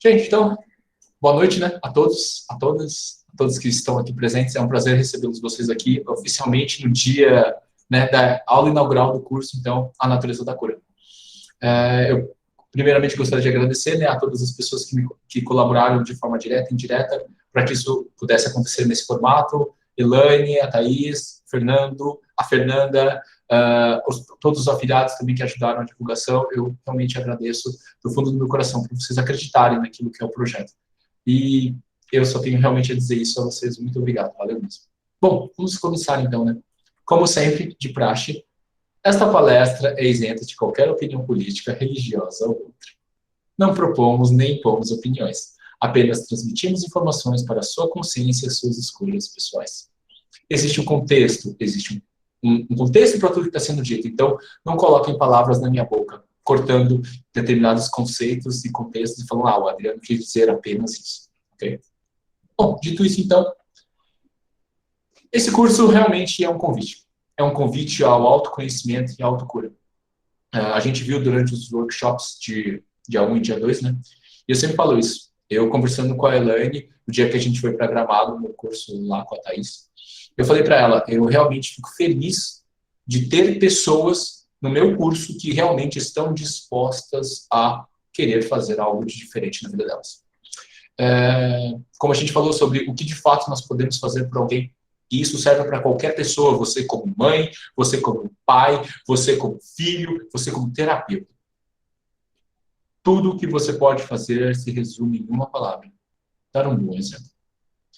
Gente, então, boa noite, né, a todos, a todas, a todos que estão aqui presentes. É um prazer recebê-los vocês aqui, oficialmente no dia, né, da aula inaugural do curso, então, A Natureza da Cura. Eu, primeiramente, gostaria de agradecer, né, a todas as pessoas que colaboraram de forma direta e indireta para que isso pudesse acontecer nesse formato. Elaine, a Thaís, Fernando, a Fernanda, todos os afiliados também que ajudaram a divulgação. Eu realmente agradeço do fundo do meu coração por vocês acreditarem naquilo que é o projeto. E eu só tenho realmente a dizer isso a vocês. Muito obrigado, valeu mesmo. Bom, vamos começar então, né? Como sempre, de praxe, esta palestra é isenta de qualquer opinião política, religiosa ou outra. Não propomos nem impomos opiniões. Apenas transmitimos informações para a sua consciência e suas escolhas pessoais. Existe um contexto, existe um contexto para tudo que está sendo dito. Então, não coloquem palavras na minha boca, cortando determinados conceitos e contextos e falando, o Adriano quis dizer apenas isso. Okay? Bom, dito isso, então, esse curso realmente é um convite. É um convite ao autoconhecimento e autocura. A gente viu durante os workshops de dia 1 e dia 2, né? E eu sempre falo isso. Eu conversando com a Elaine, no dia que a gente foi para Gramado, no curso lá com a Thaís, eu falei para ela, eu realmente fico feliz de ter pessoas no meu curso que realmente estão dispostas a querer fazer algo de diferente na vida delas. Como a gente falou sobre o que de fato nós podemos fazer por alguém, e isso serve para qualquer pessoa, você como mãe, você como pai, você como filho, você como terapeuta. Tudo o que você pode fazer se resume em uma palavra: dar um bom exemplo.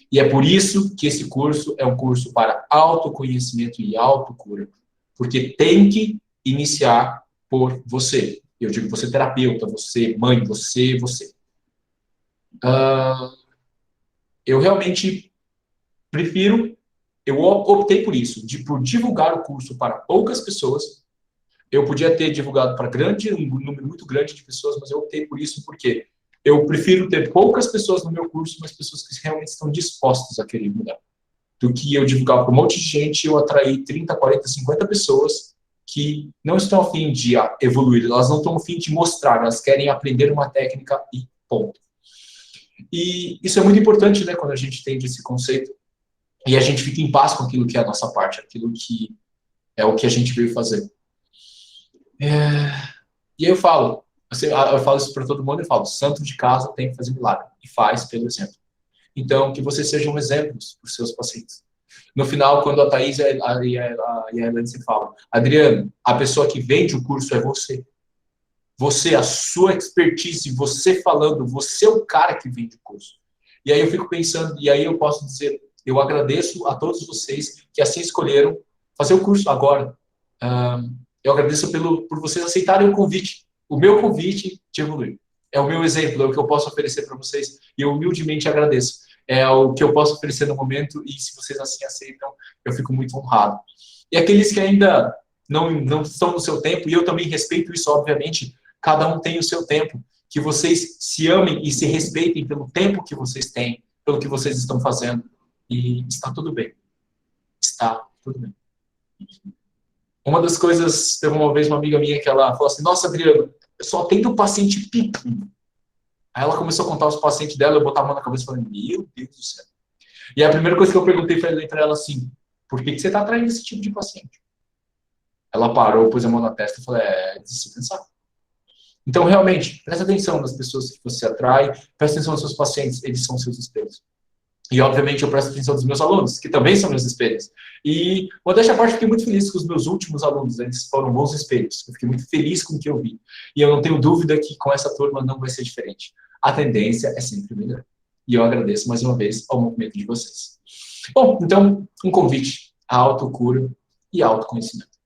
E é por isso que esse curso é um curso para autoconhecimento e autocura. Porque tem que iniciar por você. Eu digo você terapeuta, você mãe, você. Eu realmente prefiro, eu optei por isso, por divulgar o curso para poucas pessoas. Eu podia ter divulgado para um número muito grande de pessoas, mas eu optei por isso porque eu prefiro ter poucas pessoas no meu curso, mas pessoas que realmente estão dispostas a querer mudar. Do que eu divulgar para um monte de gente e eu atrair 30, 40, 50 pessoas que não estão a fim de evoluir, elas não estão a fim de mostrar, elas querem aprender uma técnica e ponto. E isso é muito importante, né, quando a gente entende esse conceito e a gente fica em paz com aquilo que é a nossa parte, aquilo que é o que a gente veio fazer. E aí eu falo isso para todo mundo, eu falo, santo de casa tem que fazer milagre, e faz pelo exemplo. Então, que vocês sejam exemplos para os seus pacientes. No final, quando a Thaís e a Elaine se falam, Adriano, a pessoa que vende o curso é você. Você, a sua expertise, você falando, você é o cara que vende o curso. E aí eu fico pensando, e aí eu posso dizer, eu agradeço a todos vocês que assim escolheram fazer o curso agora. Eu agradeço por vocês aceitarem o convite, o meu convite de evoluir. É o meu exemplo, é o que eu posso oferecer para vocês, e eu humildemente agradeço. É o que eu posso oferecer no momento, e se vocês assim aceitam, eu fico muito honrado. E aqueles que ainda não estão no seu tempo, e eu também respeito isso, obviamente, cada um tem o seu tempo, que vocês se amem e se respeitem pelo tempo que vocês têm, pelo que vocês estão fazendo, e está tudo bem. Está tudo bem. Uma das coisas, teve uma vez uma amiga minha que ela falou assim, nossa, Adriano, eu só atendo paciente pequeno. Aí ela começou a contar os pacientes dela, eu botava a mão na cabeça e falei, meu Deus do céu. E a primeira coisa que eu perguntei para ela assim, por que você está atraindo esse tipo de paciente? Ela parou, pôs a mão na testa e falou, de se pensar. Então, realmente, presta atenção nas pessoas que você atrai, presta atenção nos seus pacientes, eles são seus espelhos. E, obviamente, eu presto atenção dos meus alunos, que também são meus espelhos. E, modéstia à parte, fiquei muito feliz com os meus últimos alunos, eles foram bons espelhos. Eu fiquei muito feliz com o que eu vi. E eu não tenho dúvida que com essa turma não vai ser diferente. A tendência é sempre melhor. E eu agradeço, mais uma vez, ao movimento de vocês. Bom, então, um convite à autocura e autoconhecimento.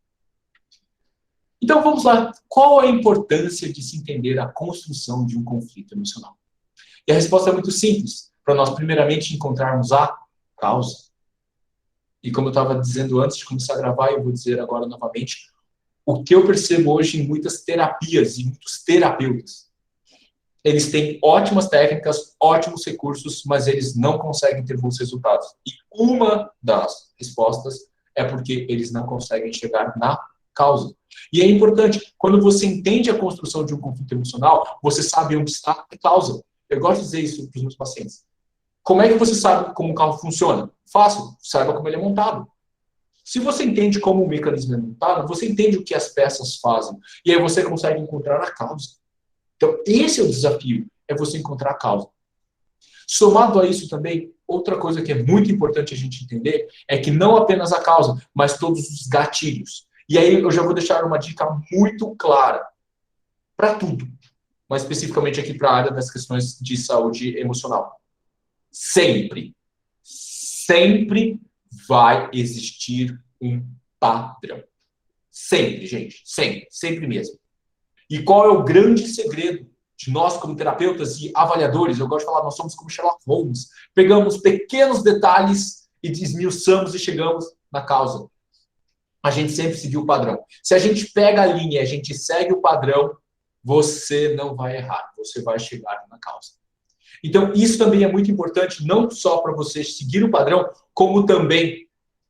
Então, vamos lá. Qual a importância de se entender a construção de um conflito emocional? E a resposta é muito simples. Para nós, primeiramente, encontrarmos a causa. E como eu estava dizendo antes de começar a gravar, eu vou dizer agora novamente, o que eu percebo hoje em muitas terapias e muitos terapeutas, eles têm ótimas técnicas, ótimos recursos, mas eles não conseguem ter bons resultados. E uma das respostas é porque eles não conseguem chegar na causa. E é importante, quando você entende a construção de um conflito emocional, você sabe onde está a causa. Eu gosto de dizer isso para os meus pacientes. Como é que você sabe como um carro funciona? Fácil, saiba como ele é montado. Se você entende como o mecanismo é montado, você entende o que as peças fazem. E aí você consegue encontrar a causa. Então, esse é o desafio, é você encontrar a causa. Somado a isso também, outra coisa que é muito importante a gente entender é que não apenas a causa, mas todos os gatilhos. E aí eu já vou deixar uma dica muito clara para tudo, mas especificamente aqui para a área das questões de saúde emocional. Sempre vai existir um padrão. Sempre, gente. Sempre mesmo. E qual é o grande segredo de nós como terapeutas e avaliadores? Eu gosto de falar, nós somos como Sherlock Holmes. Pegamos pequenos detalhes e esmiuçamos e chegamos na causa. A gente sempre seguiu o padrão. Se a gente pega a linha e a gente segue o padrão, você não vai errar. Você vai chegar na causa. Então, isso também é muito importante, não só para você seguir o padrão, como também,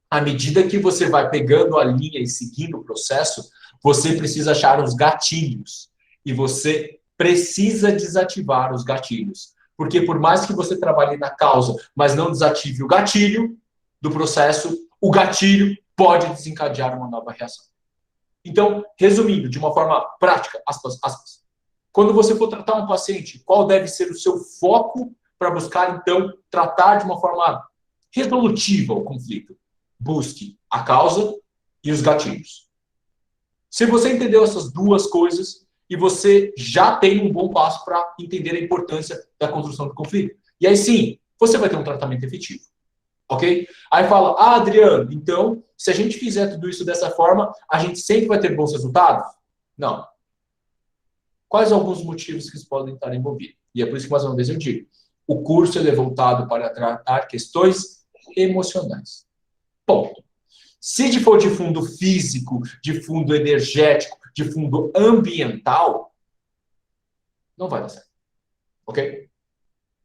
à medida que você vai pegando a linha e seguindo o processo, você precisa achar os gatilhos. E você precisa desativar os gatilhos. Porque por mais que você trabalhe na causa, mas não desative o gatilho do processo, o gatilho pode desencadear uma nova reação. Então, resumindo, de uma forma prática, aspas, quando você for tratar um paciente, qual deve ser o seu foco para buscar, então, tratar de uma forma resolutiva o conflito? Busque a causa e os gatilhos. Se você entendeu essas duas coisas, e você já tem um bom passo para entender a importância da construção do conflito. E aí sim, você vai ter um tratamento efetivo. Ok? Aí fala, Adriano, então, se a gente fizer tudo isso dessa forma, a gente sempre vai ter bons resultados? Não. Quais alguns motivos que podem estar envolvidos? E é por isso que, mais uma vez, eu digo, o curso ele é voltado para tratar questões emocionais. Ponto. Se for de fundo físico, de fundo energético, de fundo ambiental, não vai dar certo. Ok?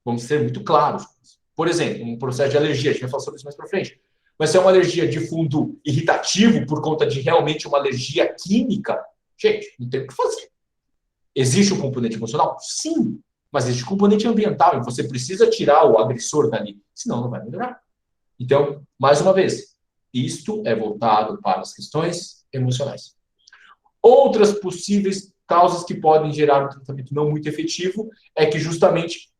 Vamos ser muito claros. Por exemplo, um processo de alergia, a gente vai falar sobre isso mais para frente. Mas se é uma alergia de fundo irritativo por conta de realmente uma alergia química, gente, não tem o que fazer. Existe um componente emocional? Sim. Mas existe um componente ambiental e você precisa tirar o agressor dali, senão não vai melhorar. Então, mais uma vez, isto é voltado para as questões emocionais. Outras possíveis causas que podem gerar um tratamento não muito efetivo é que justamente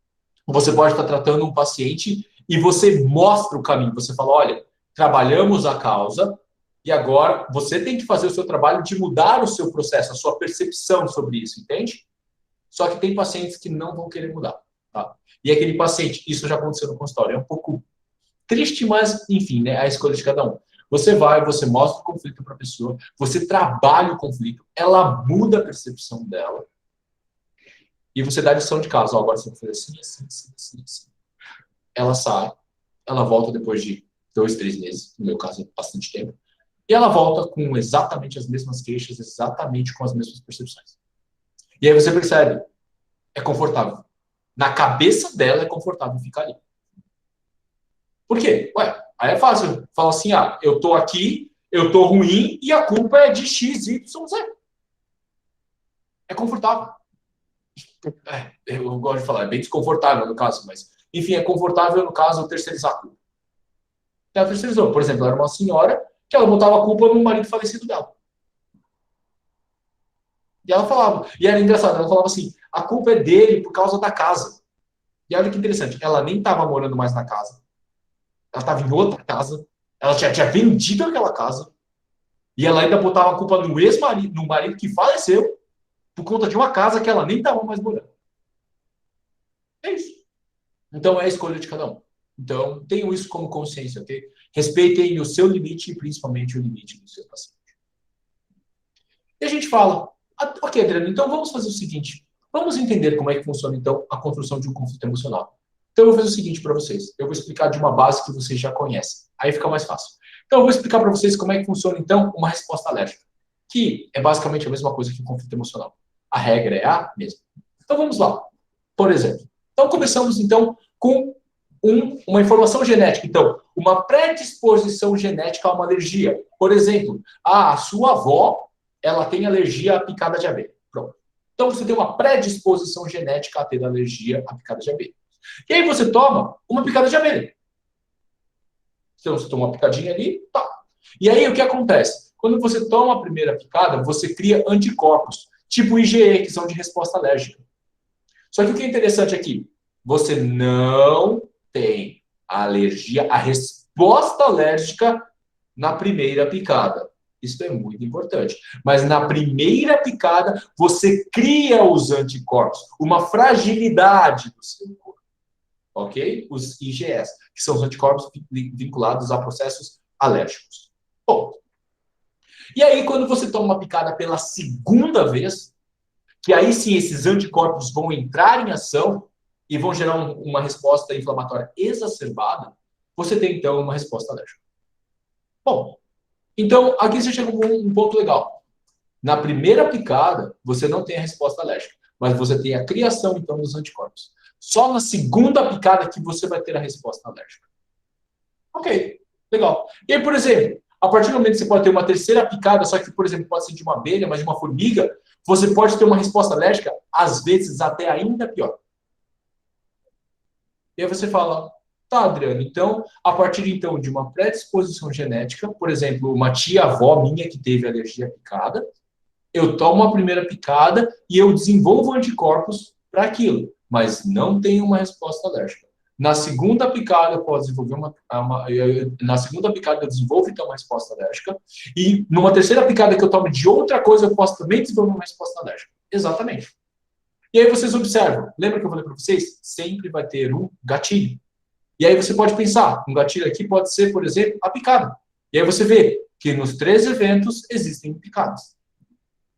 você pode estar tratando um paciente e você mostra o caminho. Você fala, olha, trabalhamos a causa e agora você tem que fazer o seu trabalho de mudar o seu processo, a sua percepção sobre isso, entende? Só que tem pacientes que não vão querer mudar. Tá? E aquele paciente, isso já aconteceu no consultório, é um pouco triste, mas enfim, né, a escolha de cada um. Você vai, você mostra o conflito para a pessoa, você trabalha o conflito, ela muda a percepção dela e você dá lição de casa. Agora você vai fazer assim. Ela sai, ela volta depois de 2, 3 meses, no meu caso, bastante tempo, e ela volta com exatamente as mesmas queixas, exatamente com as mesmas percepções. E aí você percebe, é confortável. Na cabeça dela é confortável ficar ali. Por quê? Ué, aí é fácil. Fala assim, eu tô aqui, eu tô ruim e a culpa é de X, Y, Z. É confortável. Eu gosto de falar, é bem desconfortável no caso, mas, enfim, é confortável no caso terceirizar a culpa. Ela terceirizou. Por exemplo, ela era uma senhora que ela botava a culpa no marido falecido dela. E ela falava, e era engraçado, ela falava assim, a culpa é dele por causa da casa. E olha que interessante, ela nem estava morando mais na casa. Ela estava em outra casa, ela tinha vendido aquela casa, e ela ainda botava a culpa no ex-marido, no marido que faleceu, por conta de uma casa que ela nem estava mais morando. É isso. Então é a escolha de cada um. Então, tenham isso como consciência, ok? Respeitem o seu limite e principalmente o limite do seu paciente. E a gente fala, ok, Adriano, então vamos fazer o seguinte, vamos entender como é que funciona, então, a construção de um conflito emocional. Então, eu vou fazer o seguinte para vocês, eu vou explicar de uma base que vocês já conhecem, aí fica mais fácil. Então, eu vou explicar para vocês como é que funciona, então, uma resposta alérgica, que é basicamente a mesma coisa que o conflito emocional. A regra é a mesma. Então, vamos lá. Por exemplo, então começamos, então, com uma informação genética. Então, uma predisposição genética a uma alergia. Por exemplo, a sua avó, ela tem alergia à picada de abelha. Pronto. Então, você tem uma predisposição genética a ter alergia à picada de abelha. E aí você toma uma picada de abelha. Então, você toma uma picadinha ali, tá. E aí, o que acontece? Quando você toma a primeira picada, você cria anticorpos, tipo IgE, que são de resposta alérgica. Só que o que é interessante aqui? Você não tem alergia, a resposta alérgica na primeira picada. Isso é muito importante. Mas na primeira picada, você cria os anticorpos, uma fragilidade do seu corpo. Ok? Os IgS, que são os anticorpos vinculados a processos alérgicos. Bom, e aí quando você toma uma picada pela segunda vez, que aí sim esses anticorpos vão entrar em ação e vão gerar uma resposta inflamatória exacerbada, você tem então uma resposta alérgica. Bom, então aqui você chega a um ponto legal. Na primeira picada, você não tem a resposta alérgica, mas você tem a criação então dos anticorpos. Só na segunda picada que você vai ter a resposta alérgica. Ok, legal. E aí, por exemplo, a partir do momento que você pode ter uma terceira picada, só que, por exemplo, pode ser de uma abelha, mas de uma formiga, você pode ter uma resposta alérgica, às vezes até ainda pior. E aí você fala, tá, Adriano, então, a partir então de uma predisposição genética, por exemplo, uma tia-avó minha que teve alergia à picada, eu tomo a primeira picada e eu desenvolvo anticorpos para aquilo, mas não tenho uma resposta alérgica. Na segunda picada eu posso desenvolver na segunda picada eu desenvolvo então uma resposta alérgica e numa terceira picada que eu tomo de outra coisa eu posso também desenvolver uma resposta alérgica. Exatamente. E aí vocês observam, lembra que eu falei para vocês? Sempre vai ter um gatilho. E aí você pode pensar, um gatilho aqui pode ser, por exemplo, a picada. E aí você vê que nos 3 eventos existem picadas.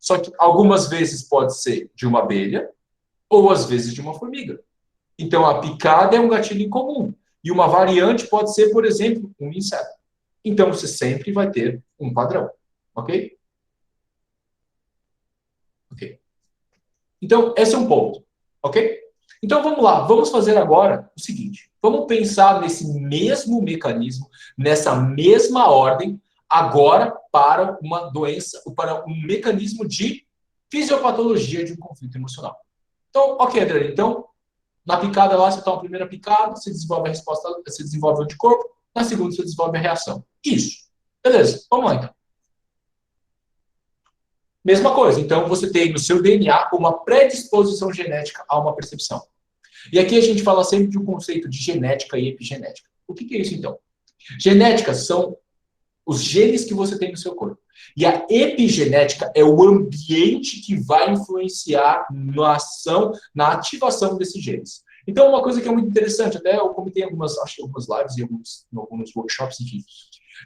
Só que algumas vezes pode ser de uma abelha ou às vezes de uma formiga. Então, a picada é um gatilho incomum. E uma variante pode ser, por exemplo, um inseto. Então, você sempre vai ter um padrão. Ok? Ok. Então, esse é um ponto. Ok? Então, vamos lá. Vamos fazer agora o seguinte. Vamos pensar nesse mesmo mecanismo, nessa mesma ordem, agora para uma doença, para um mecanismo de fisiopatologia de um conflito emocional. Então, ok, Adriano. Então, na picada lá, você toma a primeira picada, você desenvolve a resposta, você desenvolve o anticorpo, na segunda você desenvolve a reação. Isso. Beleza, vamos lá então. Mesma coisa, então você tem no seu DNA uma predisposição genética a uma percepção. E aqui a gente fala sempre de um conceito de genética e epigenética. O que é isso então? Genética são os genes que você tem no seu corpo. E a epigenética é o ambiente que vai influenciar na ação, na ativação desses genes. Então, uma coisa que é muito interessante, até eu comentei em algumas lives e alguns workshops, enfim,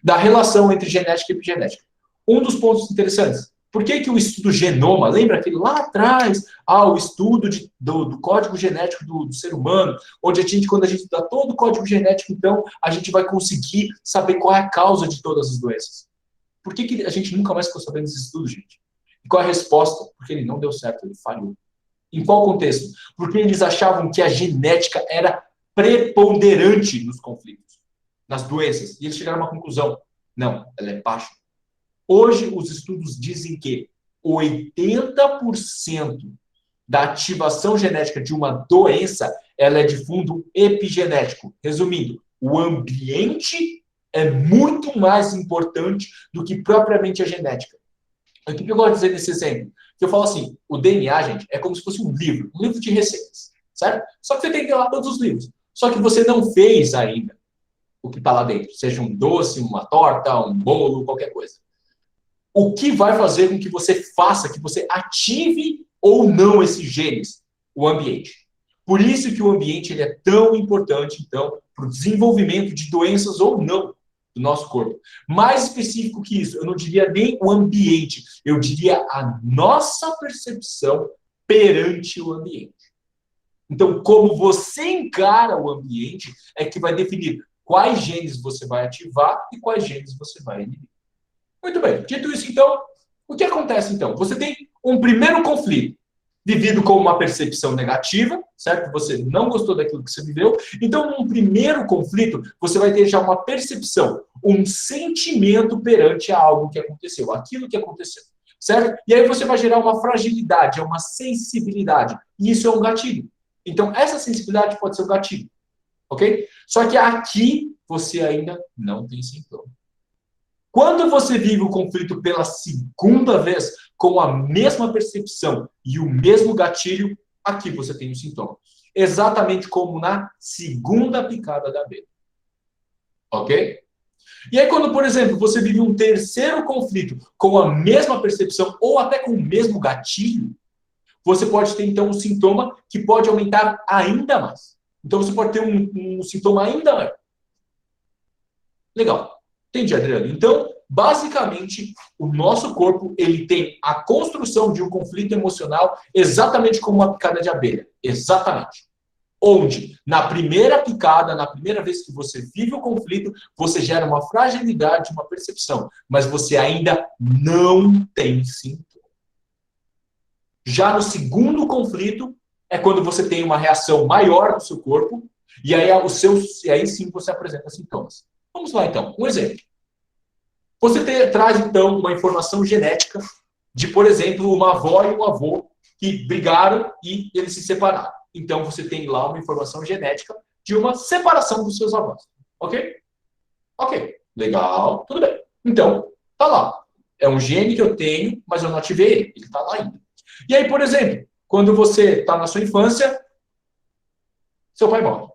da relação entre genética e epigenética. Um dos pontos interessantes, por que o estudo genoma, lembra aquele lá atrás, o estudo do código genético do ser humano, onde quando a gente dá todo o código genético, então, a gente vai conseguir saber qual é a causa de todas as doenças. Por que a gente nunca mais ficou sabendo desse estudo, gente? E qual é a resposta? Porque ele não deu certo, ele falhou. Em qual contexto? Porque eles achavam que a genética era preponderante nos conflitos, nas doenças. E eles chegaram a uma conclusão. Não, ela é baixa. Hoje, os estudos dizem que 80% da ativação genética de uma doença, ela é de fundo epigenético. Resumindo, o ambiente é muito mais importante do que propriamente a genética. O que eu gosto de dizer nesse exemplo? Que eu falo assim, o DNA, gente, é como se fosse um livro de receitas, certo? Só que você tem que ter lá todos os livros. Só que você não fez ainda o que está lá dentro, seja um doce, uma torta, um bolo, qualquer coisa. O que vai fazer com que você faça, que você ative ou não esses genes? O ambiente. Por isso que o ambiente ele é tão importante, então, para o desenvolvimento de doenças ou não do nosso corpo. Mais específico que isso, eu não diria nem o ambiente, eu diria a nossa percepção perante o ambiente. Então, como você encara o ambiente é que vai definir quais genes você vai ativar e quais genes você vai inibir. Muito bem, dito isso, então, o que acontece, então? Você tem um primeiro conflito, vivido com uma percepção negativa, certo? Você não gostou daquilo que você viveu. Então, num primeiro conflito, você vai ter já uma percepção, um sentimento perante a algo que aconteceu, aquilo que aconteceu. certo? E aí você vai gerar uma fragilidade, uma sensibilidade. E isso é um gatilho. Então, essa sensibilidade pode ser um gatilho, ok? Só que aqui você ainda não tem sintoma. Quando você vive o conflito pela segunda vez, com a mesma percepção e o mesmo gatilho, aqui você tem o sintoma. Exatamente como na segunda picada da abelha. Ok? E aí, quando, por exemplo, você vive um terceiro conflito com a mesma percepção ou até com o mesmo gatilho, você pode ter, então, um sintoma que pode aumentar ainda mais. Então, você pode ter um sintoma ainda maior. Legal. Entendi, Adriano. Então, basicamente, o nosso corpo ele tem a construção de um conflito emocional exatamente como uma picada de abelha. Exatamente. Onde, na primeira picada, na primeira vez que você vive o conflito, você gera uma fragilidade, uma percepção, mas você ainda não tem sintoma. Já no segundo conflito, é quando você tem uma reação maior do seu corpo, e aí sim você apresenta sintomas. Vamos lá, então. Um exemplo. Você traz, então, uma informação genética de, por exemplo, uma avó e um avô que brigaram e eles se separaram. Então, você tem lá uma informação genética de uma separação dos seus avós. Ok? Ok. Legal. Tudo bem. Então, tá lá. É um gene que eu tenho, mas eu não ativei ele. Ele tá lá ainda. E aí, por exemplo, quando você está na sua infância, seu pai morre.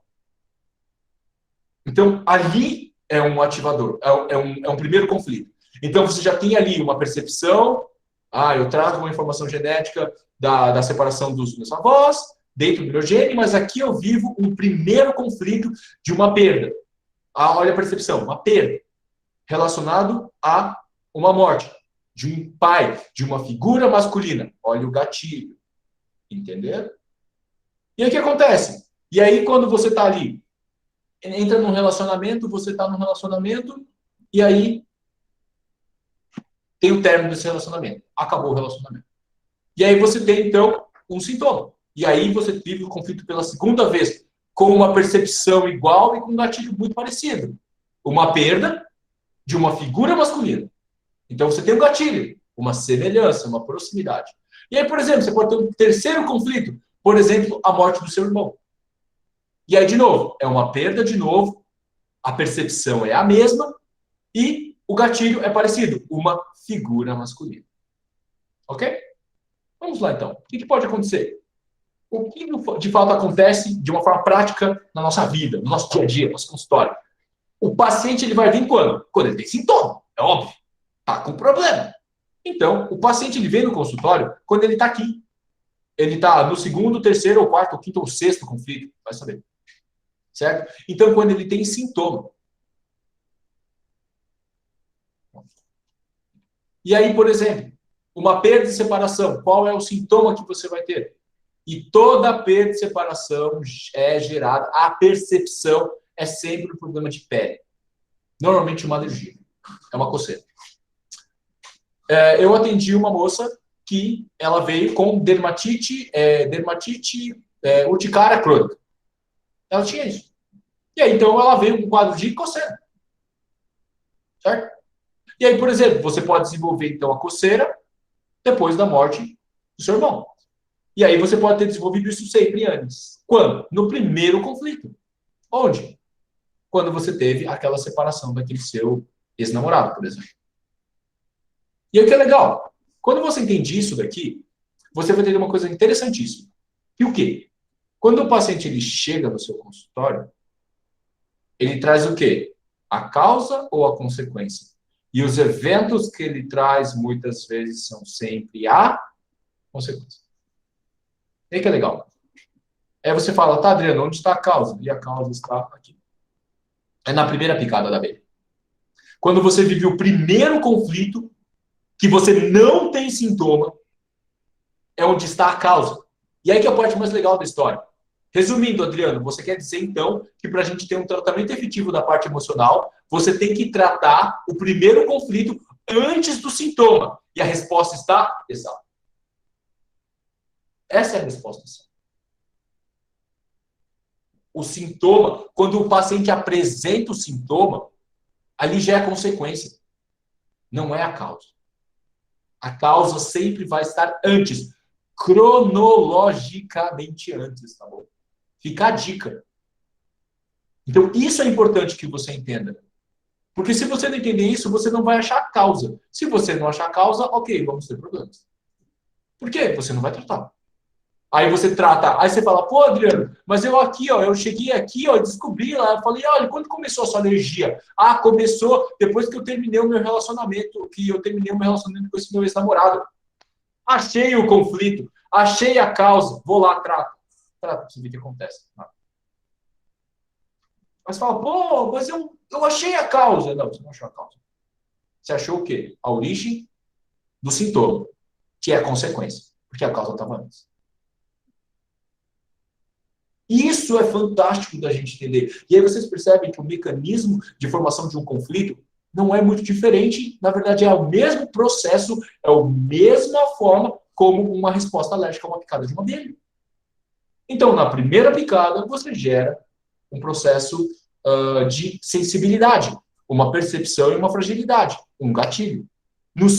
Então, ali é um ativador, é um primeiro conflito. Então, você já tem ali uma percepção, eu trago uma informação genética da separação dos meus avós, dentro do meu gene, mas aqui eu vivo um primeiro conflito de uma perda. Olha a percepção, uma perda relacionado a uma morte de um pai, de uma figura masculina. Olha o gatilho. Entendeu? E aí o que acontece? E aí quando você está ali, entra num relacionamento, você está num relacionamento, e aí tem o término desse relacionamento. Acabou o relacionamento. E aí você tem, então, um sintoma. E aí você vive o conflito pela segunda vez, com uma percepção igual e com um gatilho muito parecido. Uma perda de uma figura masculina. Então você tem um gatilho, uma semelhança, uma proximidade. E aí, por exemplo, você pode ter um terceiro conflito, por exemplo, a morte do seu irmão. E aí, de novo, é uma perda de novo, a percepção é a mesma e o gatilho é parecido, uma figura masculina. Ok? Vamos lá, então. O que pode acontecer? O que de fato acontece de uma forma prática na nossa vida, no nosso dia a dia, no nosso consultório? O paciente ele vai vir quando? Quando ele tem sintoma, é óbvio. Está com problema. Então, o paciente ele vem no consultório quando ele está aqui. Ele está no segundo, terceiro, ou quarto, ou quinto, ou sexto conflito, vai saber. Certo? Então, quando ele tem sintoma. E aí, por exemplo, uma perda de separação, qual é o sintoma que você vai ter? E toda perda de separação é gerada, a percepção é sempre um problema de pele. Normalmente uma alergia, é uma coceira. Eu atendi uma moça que ela veio com dermatite urticária crônica. Ela tinha isso. E aí, então, ela veio com um quadro de coceira. Certo? E aí, por exemplo, você pode desenvolver, então, a coceira depois da morte do seu irmão. E aí você pode ter desenvolvido isso sempre antes. Quando? No primeiro conflito. Onde? Quando você teve aquela separação daquele seu ex-namorado, por exemplo. E aí o que é legal? Quando você entende isso daqui, você vai entender uma coisa interessantíssima. E o quê? Quando o paciente ele chega no seu consultório, ele traz o quê? A causa ou a consequência? E os eventos que ele traz, muitas vezes, são sempre a consequência. E aí que é legal. Aí você fala, tá, Adriano, onde está a causa? E a causa está aqui. É na primeira picada da abelha. Quando você vive o primeiro conflito, que você não tem sintoma, é onde está a causa. E aí que é a parte mais legal da história. Resumindo, Adriano, você quer dizer, então, que para a gente ter um tratamento efetivo da parte emocional, você tem que tratar o primeiro conflito antes do sintoma. E a resposta está exata. Essa é a resposta. O sintoma, quando o paciente apresenta o sintoma, ali já é a consequência. Não é a causa. A causa sempre vai estar antes, cronologicamente antes, tá bom? Fica a dica. Então, isso é importante que você entenda. Porque se você não entender isso, você não vai achar a causa. Se você não achar a causa, ok, vamos ter problemas. Por quê? Você não vai tratar. Aí você trata, aí você fala, pô, Adriano, mas eu aqui, ó, eu cheguei aqui, ó, descobri lá, eu falei, olha, quando começou a sua alergia? Ah, começou depois que eu terminei o meu relacionamento, com esse meu ex-namorado. Achei o conflito, achei a causa, vou lá, trato. Trata pra você ver o que acontece. Mas fala, pô, mas eu achei a causa. Não, você não achou a causa. Você achou o quê? A origem do sintoma, que é a consequência, porque a causa estava antes. Isso é fantástico da gente entender. E aí vocês percebem que o mecanismo de formação de um conflito não é muito diferente, na verdade é o mesmo processo, é a mesma forma como uma resposta alérgica a uma picada de uma abelha. Então, na primeira picada, você gera um processo de sensibilidade, uma percepção e uma fragilidade, um gatilho. Na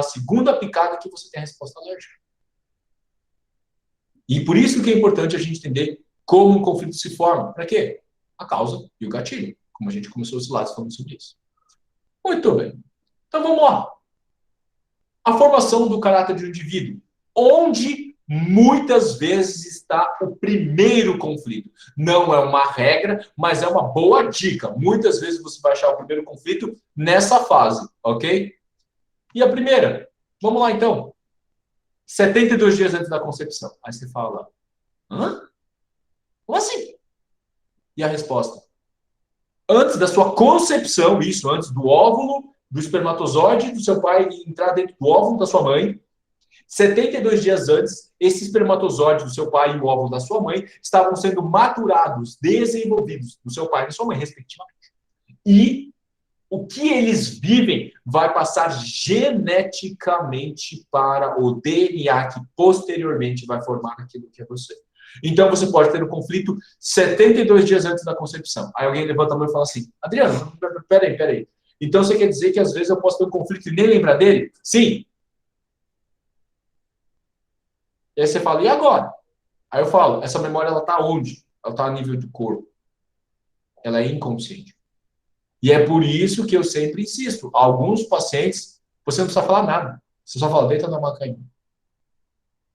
segunda picada, que você tem a resposta alérgica. E por isso que é importante a gente entender como um conflito se forma. Para quê? A causa e o gatilho, como a gente começou os slides falando sobre isso. Muito bem. Então vamos lá. A formação do caráter de um indivíduo. Onde muitas vezes está o primeiro conflito. Não é uma regra, mas é uma boa dica. Muitas vezes você vai achar o primeiro conflito nessa fase, ok? E a primeira? Vamos lá então. 72 dias antes da concepção. Aí você fala, hã? Como assim? E a resposta? Antes da sua concepção, isso, antes do óvulo, do espermatozoide, do seu pai entrar dentro do óvulo da sua mãe, 72 dias antes, esse espermatozoide do seu pai e o óvulo da sua mãe estavam sendo maturados, desenvolvidos do seu pai e da sua mãe, respectivamente. E o que eles vivem vai passar geneticamente para o DNA que posteriormente vai formar aquilo que é você. Então você pode ter um conflito 72 dias antes da concepção. Aí alguém levanta a mão e fala assim, Adriano, peraí. Então você quer dizer que às vezes eu posso ter um conflito e nem lembrar dele? Sim. E aí você fala, e agora? Aí eu falo, essa memória ela está onde? Ela está a nível do corpo. Ela é inconsciente. E é por isso que eu sempre insisto. Alguns pacientes, você não precisa falar nada. Você só fala, deita na maca.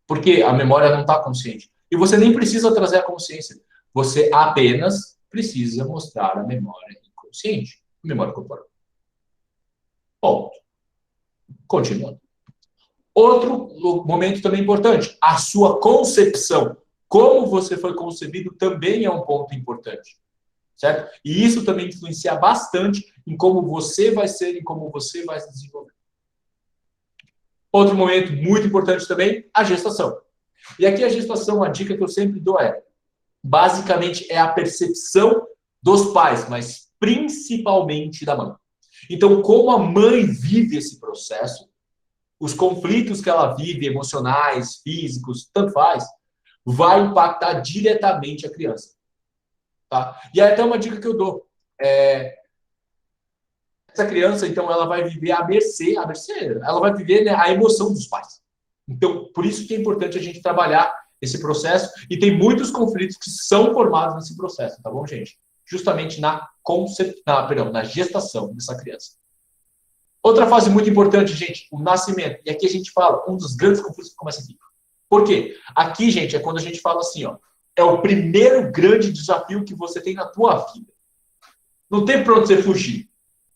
Porque a memória não está consciente. E você nem precisa trazer a consciência. Você apenas precisa mostrar a memória inconsciente. A memória corporal. Ponto. Continuando. Outro momento também importante. A sua concepção. Como você foi concebido também é um ponto importante. Certo? E isso também influencia bastante em como você vai ser e como você vai se desenvolver. Outro momento muito importante também, a gestação. E aqui a gestação, a dica que eu sempre dou é, basicamente, é a percepção dos pais, mas principalmente da mãe. Então, como a mãe vive esse processo, os conflitos que ela vive, emocionais, físicos, tanto faz, vai impactar diretamente a criança. Tá? E aí até uma dica que eu dou. Essa criança, então, ela vai viver à mercê, ela vai viver, né, a emoção dos pais. Então, por isso que é importante a gente trabalhar esse processo, e tem muitos conflitos que são formados nesse processo, tá bom, gente? Justamente na gestação dessa criança. Outra fase muito importante, gente, o nascimento. E aqui a gente fala, um dos grandes conflitos que começa aqui. Por quê? Aqui, gente, é quando a gente fala assim, ó, é o primeiro grande desafio que você tem na tua vida. Não tem pra onde você fugir.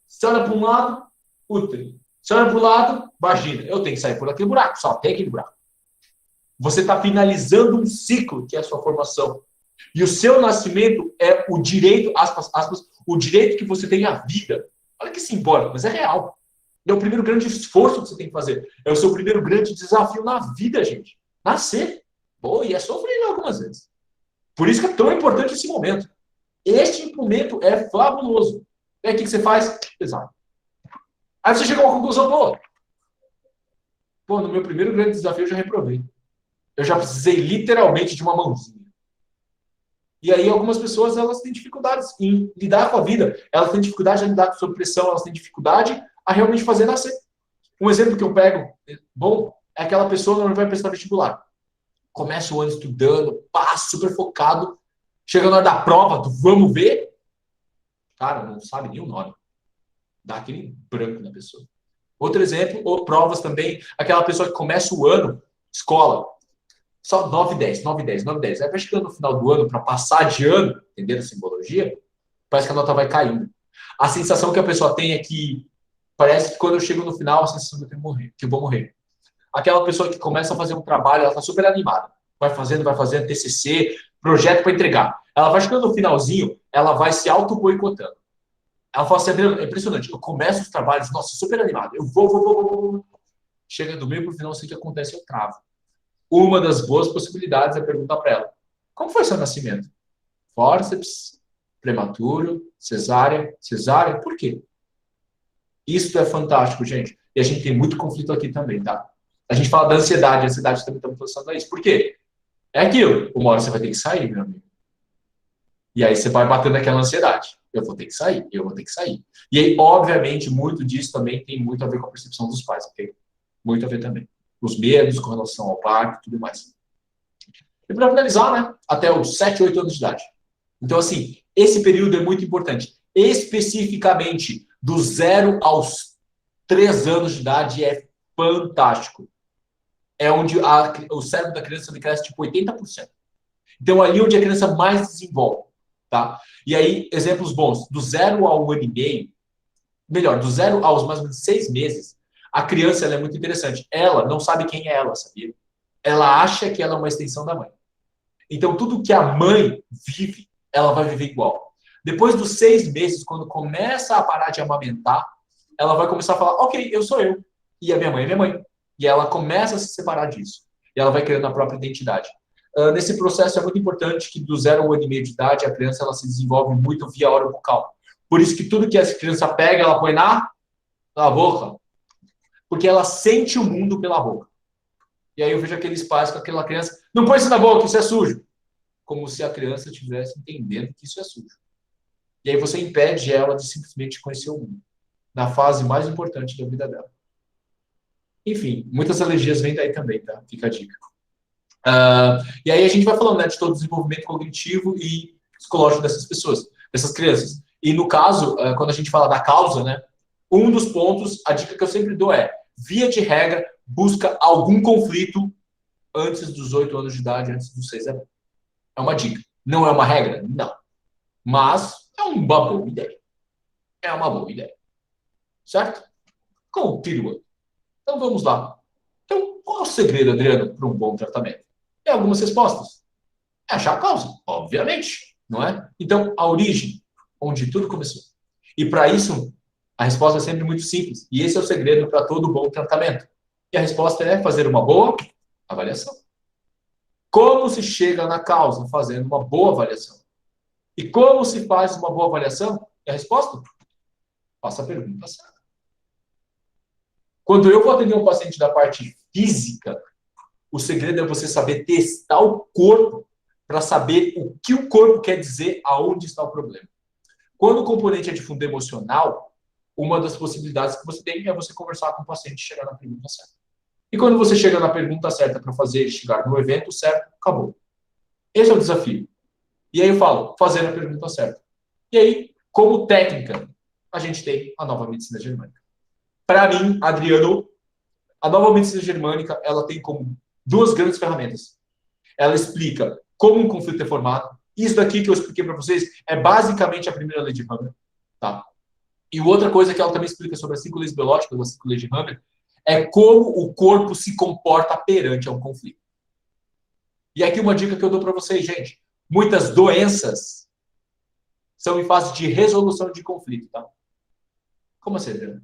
Você olha para um lado, útero. Você olha para o lado, vagina. Eu tenho que sair por aquele buraco, só tem aquele buraco. Você está finalizando um ciclo, que é a sua formação. E o seu nascimento é o direito, aspas, o direito que você tem à vida. Olha que simbólico, mas é real. É o primeiro grande esforço que você tem que fazer. É o seu primeiro grande desafio na vida, gente. Nascer. Pô, e é sofrido algumas vezes. Por isso que é tão importante esse momento. Este momento é fabuloso. E aí o que você faz? Exato. Aí você chega a uma conclusão boa. Pô, no meu primeiro grande desafio eu já reprovei. Eu já precisei literalmente de uma mãozinha. E aí algumas pessoas, elas têm dificuldades em lidar com a vida. Elas têm dificuldade em lidar com sob pressão, elas têm dificuldade a realmente fazer nascer. Um exemplo que eu pego, bom, é aquela pessoa que não vai prestar vestibular. Começa o ano estudando, passa super focado, chega na hora da prova, vamos ver, cara, não sabe nem o nome. Dá aquele branco na pessoa. Outro exemplo, ou provas também, aquela pessoa que começa o ano, escola, só 9, 10, 9, 10, 9, 10. Aí vai chegando no final do ano, para passar de ano, entendendo a simbologia, parece que a nota vai caindo. A sensação que a pessoa tem é que parece que quando eu chego no final, a sensação de que eu vou morrer. Aquela pessoa que começa a fazer um trabalho, ela está super animada. Vai fazendo, TCC, projeto para entregar. Ela vai chegando no finalzinho, ela vai se auto-boicotando. Ela fala assim, Adriano, é impressionante. Eu começo os trabalhos, nossa, super animado. Eu vou. Chega do meio para o final, sei o que acontece, eu travo. Uma das boas possibilidades é perguntar para ela: como foi seu nascimento? Fórceps, prematuro, cesárea, cesárea, por quê? Isso é fantástico, gente. E a gente tem muito conflito aqui também, tá? A gente fala da ansiedade, a ansiedade também está relacionada a isso. Por quê? É aquilo. Uma hora você vai ter que sair, meu amigo. E aí você vai batendo aquela ansiedade. Eu vou ter que sair, eu vou ter que sair. E aí, obviamente, muito disso também tem muito a ver com a percepção dos pais, ok? Muito a ver também. Os medos com relação ao parto e tudo mais. E para finalizar, né? Até os 7, 8 anos de idade. Então, assim, esse período é muito importante. Especificamente, do 0 aos 3 anos de idade é fantástico. É onde o cérebro da criança cresce tipo 80%. Então, ali é onde a criança mais desenvolve. Tá? E aí, exemplos bons. Do 0 ao 1 ano e meio, melhor, do 0 aos mais ou menos 6 meses, a criança ela é muito interessante. Ela não sabe quem é ela, sabia? Ela acha que ela é uma extensão da mãe. Então, tudo que a mãe vive, ela vai viver igual. Depois dos 6 meses, quando começa a parar de amamentar, ela vai começar a falar, ok, eu sou eu. E a minha mãe é minha mãe. E ela começa a se separar disso. E ela vai criando a própria identidade. Nesse processo é muito importante que do 0 ao 1 ano e meio de idade, a criança ela se desenvolve muito via orobucal. Por isso que tudo que essa criança pega, ela põe na boca. Porque ela sente o mundo pela boca. E aí eu vejo aqueles pais com aquela criança, não põe isso na boca, isso é sujo. Como se a criança estivesse entendendo que isso é sujo. E aí você impede ela de simplesmente conhecer o mundo. Na fase mais importante da vida dela. Enfim, muitas alergias vêm daí também, tá? Fica a dica. E aí a gente vai falando, né, de todo o desenvolvimento cognitivo e psicológico dessas pessoas, dessas crianças. E no caso, quando a gente fala da causa, né, um dos pontos, a dica que eu sempre dou é, via de regra, busca algum conflito antes dos 8 anos de idade, antes dos 6 anos. É uma dica. Não é uma regra? Não. Mas é uma boa ideia. É uma boa ideia. Certo? Continua. Então vamos lá. Então, qual é o segredo, Adriano, para um bom tratamento? Tem algumas respostas. É achar a causa, obviamente, não é? Então, a origem, onde tudo começou. E para isso, a resposta é sempre muito simples. E esse é o segredo para todo bom tratamento. E a resposta é fazer uma boa avaliação. Como se chega na causa? Fazendo uma boa avaliação. E como se faz uma boa avaliação? E a resposta? Faça a pergunta certa. Quando eu vou atender um paciente da parte física, o segredo é você saber testar o corpo para saber o que o corpo quer dizer, aonde está o problema. Quando o componente é de fundo emocional, uma das possibilidades que você tem é você conversar com o paciente e chegar na pergunta certa. E quando você chega na pergunta certa para fazer ele chegar no evento certo, acabou. Esse é o desafio. E aí eu falo, fazer a pergunta certa. E aí, como técnica, a gente tem a nova medicina germânica. Para mim, Adriano, a nova medicina germânica, ela tem como duas grandes ferramentas. Ela explica como um conflito é formado. Isso daqui que eu expliquei para vocês é basicamente a primeira lei de Hammer. Tá? E outra coisa que ela também explica sobre as 5 leis biológicas, as 5 leis de Hammer, é como o corpo se comporta perante a um conflito. E aqui uma dica que eu dou para vocês, gente. Muitas doenças são em fase de resolução de conflito, tá? Como assim, Adriano?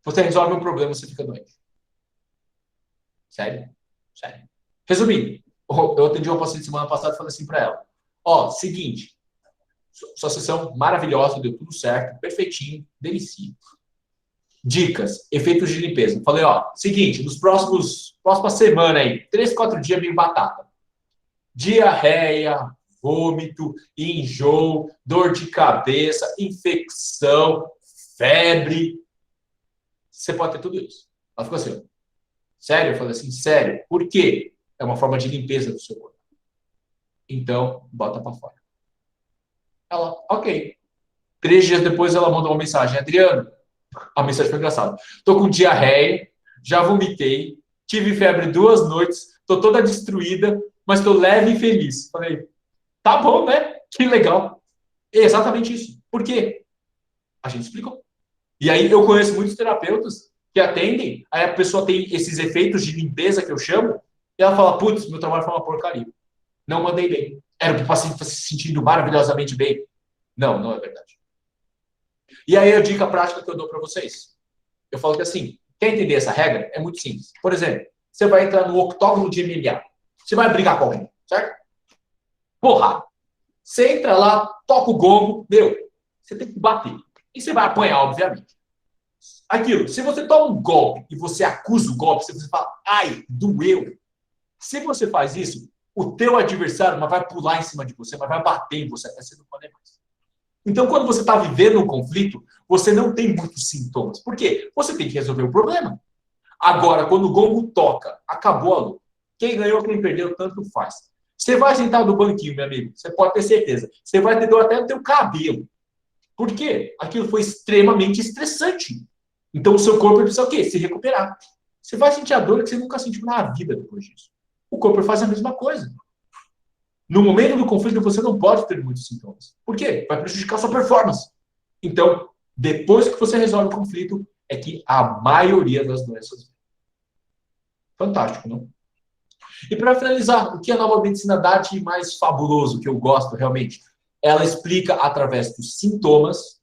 Você resolve um problema, você fica doente. Sério? Sério. Resumindo, eu atendi uma paciente semana passada e falei assim para ela. Ó, seguinte, sua sessão maravilhosa, deu tudo certo, perfeitinho, delicia. Dicas, efeitos de limpeza. Falei, ó, seguinte, nos próxima semana aí, 3, 4 dias meio batata. Diarreia, vômito, enjoo, dor de cabeça, infecção, febre. você pode ter tudo isso. Ela ficou assim, ó, sério? Eu falei assim, sério. Por quê? É uma forma de limpeza do seu corpo. Então, bota para fora. Ela, ok. 3 dias depois, ela mandou uma mensagem. Adriano, a mensagem foi engraçada. Tô com diarreia, já vomitei, tive febre 2 noites, tô toda destruída, mas tô leve e feliz. Falei, tá bom, né? Que legal. É exatamente isso. Por quê? A gente explicou. E aí eu conheço muitos terapeutas que atendem, aí a pessoa tem esses efeitos de limpeza que eu chamo, e ela fala, putz, meu trabalho foi uma porcaria. Não mandei bem. Era para o paciente estar se sentindo maravilhosamente bem. Não, não é verdade. E aí a dica prática que eu dou para vocês. Eu falo que assim, quer entender essa regra? É muito simples. Por exemplo, você vai entrar no octógono de MMA. Você vai brigar com alguém, certo? Porra! Você entra lá, toca o gongo, meu, você tem que bater. E você vai apanhar, obviamente. Aquilo, se você toma um golpe e você acusa o golpe, você fala, ai, doeu. Se você faz isso, o teu adversário mas vai pular em cima de você, mas vai bater em você até você não poder mais. Então, quando você está vivendo um conflito, você não tem muitos sintomas. Por quê? Você tem que resolver o problema. Agora, quando o gongo toca, acabou a luta. Quem ganhou, quem perdeu, tanto faz. Você vai sentar no banquinho, meu amigo, você pode ter certeza. Você vai ter dor até no teu cabelo. Por quê? Aquilo foi extremamente estressante. Então, o seu corpo precisa o quê? Se recuperar. Você vai sentir a dor que você nunca sentiu na vida depois disso. O corpo faz a mesma coisa. No momento do conflito, você não pode ter muitos sintomas. Por quê? Vai prejudicar a sua performance. Então, depois que você resolve o conflito, é que a maioria das doenças vem. Fantástico, não? E para finalizar, o que a nova medicina dá de mais fabuloso, que eu gosto realmente? Ela explica através dos sintomas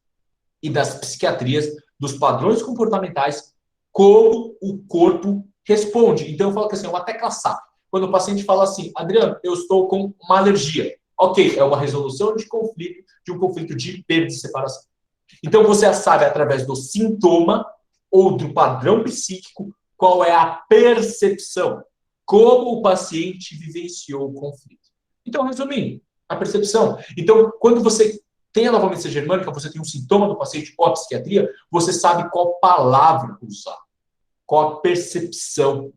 e das psiquiatrias, dos padrões comportamentais, como o corpo responde. Então, eu falo que assim, é uma tecla SAP. Quando o paciente fala assim, Adriano, eu estou com uma alergia. Ok, é uma resolução de um conflito de perda de separação. Então, você já sabe, através do sintoma ou do padrão psíquico, qual é a percepção, como o paciente vivenciou o conflito. Então, resumindo, a percepção. Então, quando você tem a nova medicina germânica, você tem um sintoma do paciente ou a psiquiatria, você sabe qual palavra usar, qual a percepção.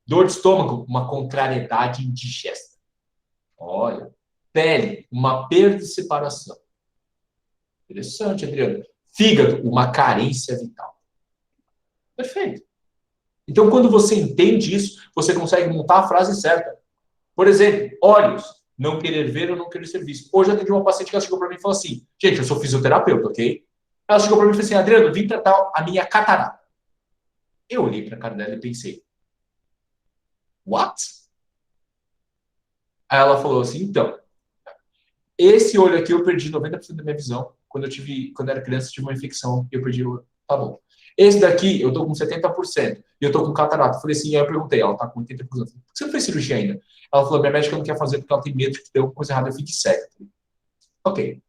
Dor de estômago, uma contrariedade indigesta. Olha. Pele, uma perda de separação. Interessante, Adriano. Fígado, uma carência vital. Perfeito. Então, quando você entende isso, você consegue montar a frase certa. Por exemplo, olhos, não querer ver ou não querer ser visto. Hoje eu atendi uma paciente que ela chegou para mim e falou assim, gente, eu sou fisioterapeuta, ok? Ela chegou para mim e falou assim, Adriano, vim tratar a minha catarata. Eu olhei para a cara dela e pensei, what? Aí ela falou assim, então, esse olho aqui eu perdi 90% da minha visão. Quando eu era criança, tive uma infecção e eu perdi o olho. Tá bom. Esse daqui, eu tô com 70%. E eu tô com catarata. Falei assim, aí eu perguntei, ela tá com 80%. Por que você não fez cirurgia ainda? Ela falou, minha médica não quer fazer porque ela tem medo de que dê alguma coisa errada, eu fique cega. Ok.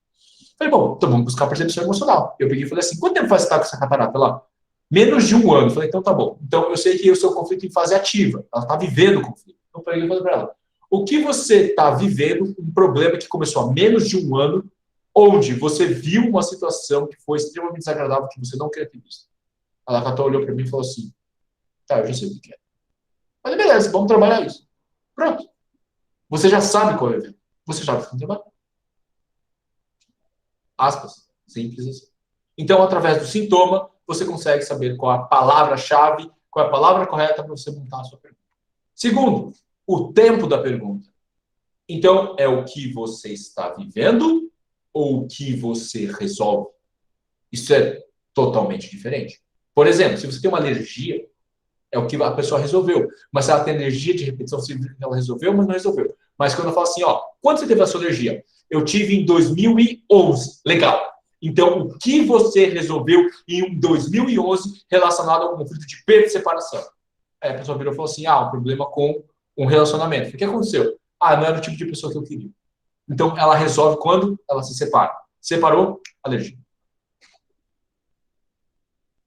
Falei, bom, então vamos buscar percepção emocional. Eu peguei e falei assim, quanto tempo faz que você tá com essa catarata lá? Menos de 1 ano. Falei, então tá bom. Então eu sei que o seu conflito em fase ativa. Ela tá vivendo o conflito. Então eu peguei e falei pra ela, o que você está vivendo, um problema que começou há menos de 1 ano, onde você viu uma situação que foi extremamente desagradável, que você não queria ter visto. Ela catou, olhou para mim e falou assim, tá, eu já sei o que é. Mas beleza, vamos trabalhar isso. Pronto. Você já sabe qual é o evento. Você já vai trabalhar. Aspas. Simples assim. Então, através do sintoma, você consegue saber qual a palavra-chave, qual é a palavra correta para você montar a sua pergunta. Segundo, o tempo da pergunta. Então, é o que você está vivendo ou o que você resolve? Isso é totalmente diferente. Por exemplo, se você tem uma alergia, é o que a pessoa resolveu. Mas se ela tem alergia de repetição, ela resolveu, mas não resolveu. Mas quando eu falo assim, ó, quando você teve a sua alergia? Eu tive em 2011. Legal. Então, o que você resolveu em 2011 relacionado ao conflito de perda e separação? Aí a pessoa virou e falou assim, um problema com um relacionamento. O que aconteceu? Não era o tipo de pessoa que eu queria. Então, ela resolve quando ela se separa. Separou, alergia.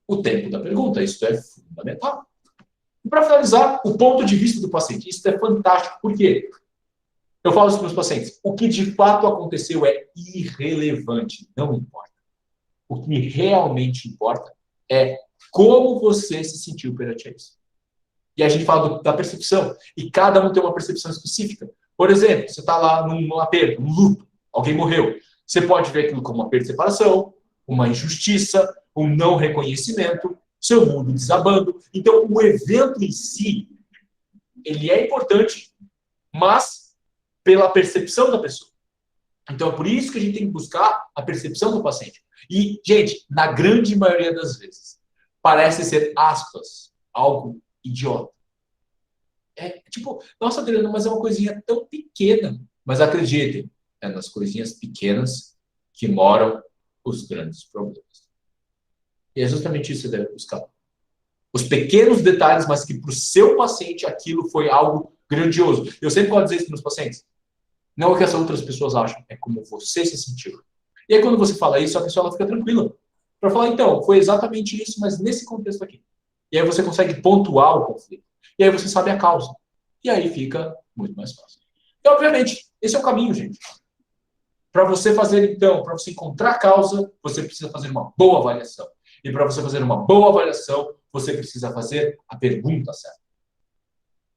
O tempo da pergunta, isso é fundamental. E para finalizar, o ponto de vista do paciente. Isso é fantástico, por quê? Eu falo isso para os meus pacientes. O que de fato aconteceu é irrelevante, não importa. O que realmente importa é Como você se sentiu perante isso? E a gente fala da percepção. E cada um tem uma percepção específica. Por exemplo, você está lá num aperto, num luto, alguém morreu. Você pode ver aquilo como uma perda de separação, uma injustiça, um não reconhecimento, seu mundo desabando. Então, o evento em si, ele é importante, mas pela percepção da pessoa. Então, é por isso que a gente tem que buscar a percepção do paciente. E, gente, na grande maioria das vezes, parece ser, aspas, algo idiota. É tipo, nossa, Adriano, mas é uma coisinha tão pequena. Mas acreditem, é nas coisinhas pequenas que moram os grandes problemas. E é justamente isso que você deve buscar. Os pequenos detalhes, mas que para o seu paciente aquilo foi algo grandioso. Eu sempre posso dizer isso para os pacientes. Não é o que as outras pessoas acham, é como você se sentiu. E aí, quando você fala isso, a pessoa ela fica tranquila. Para falar, então, foi exatamente isso, mas nesse contexto aqui. E aí você consegue pontuar o conflito. E aí você sabe a causa. E aí fica muito mais fácil. E, obviamente, esse é o caminho, gente. Para você fazer, então, para você encontrar a causa, você precisa fazer uma boa avaliação. E para você fazer uma boa avaliação, você precisa fazer a pergunta certa.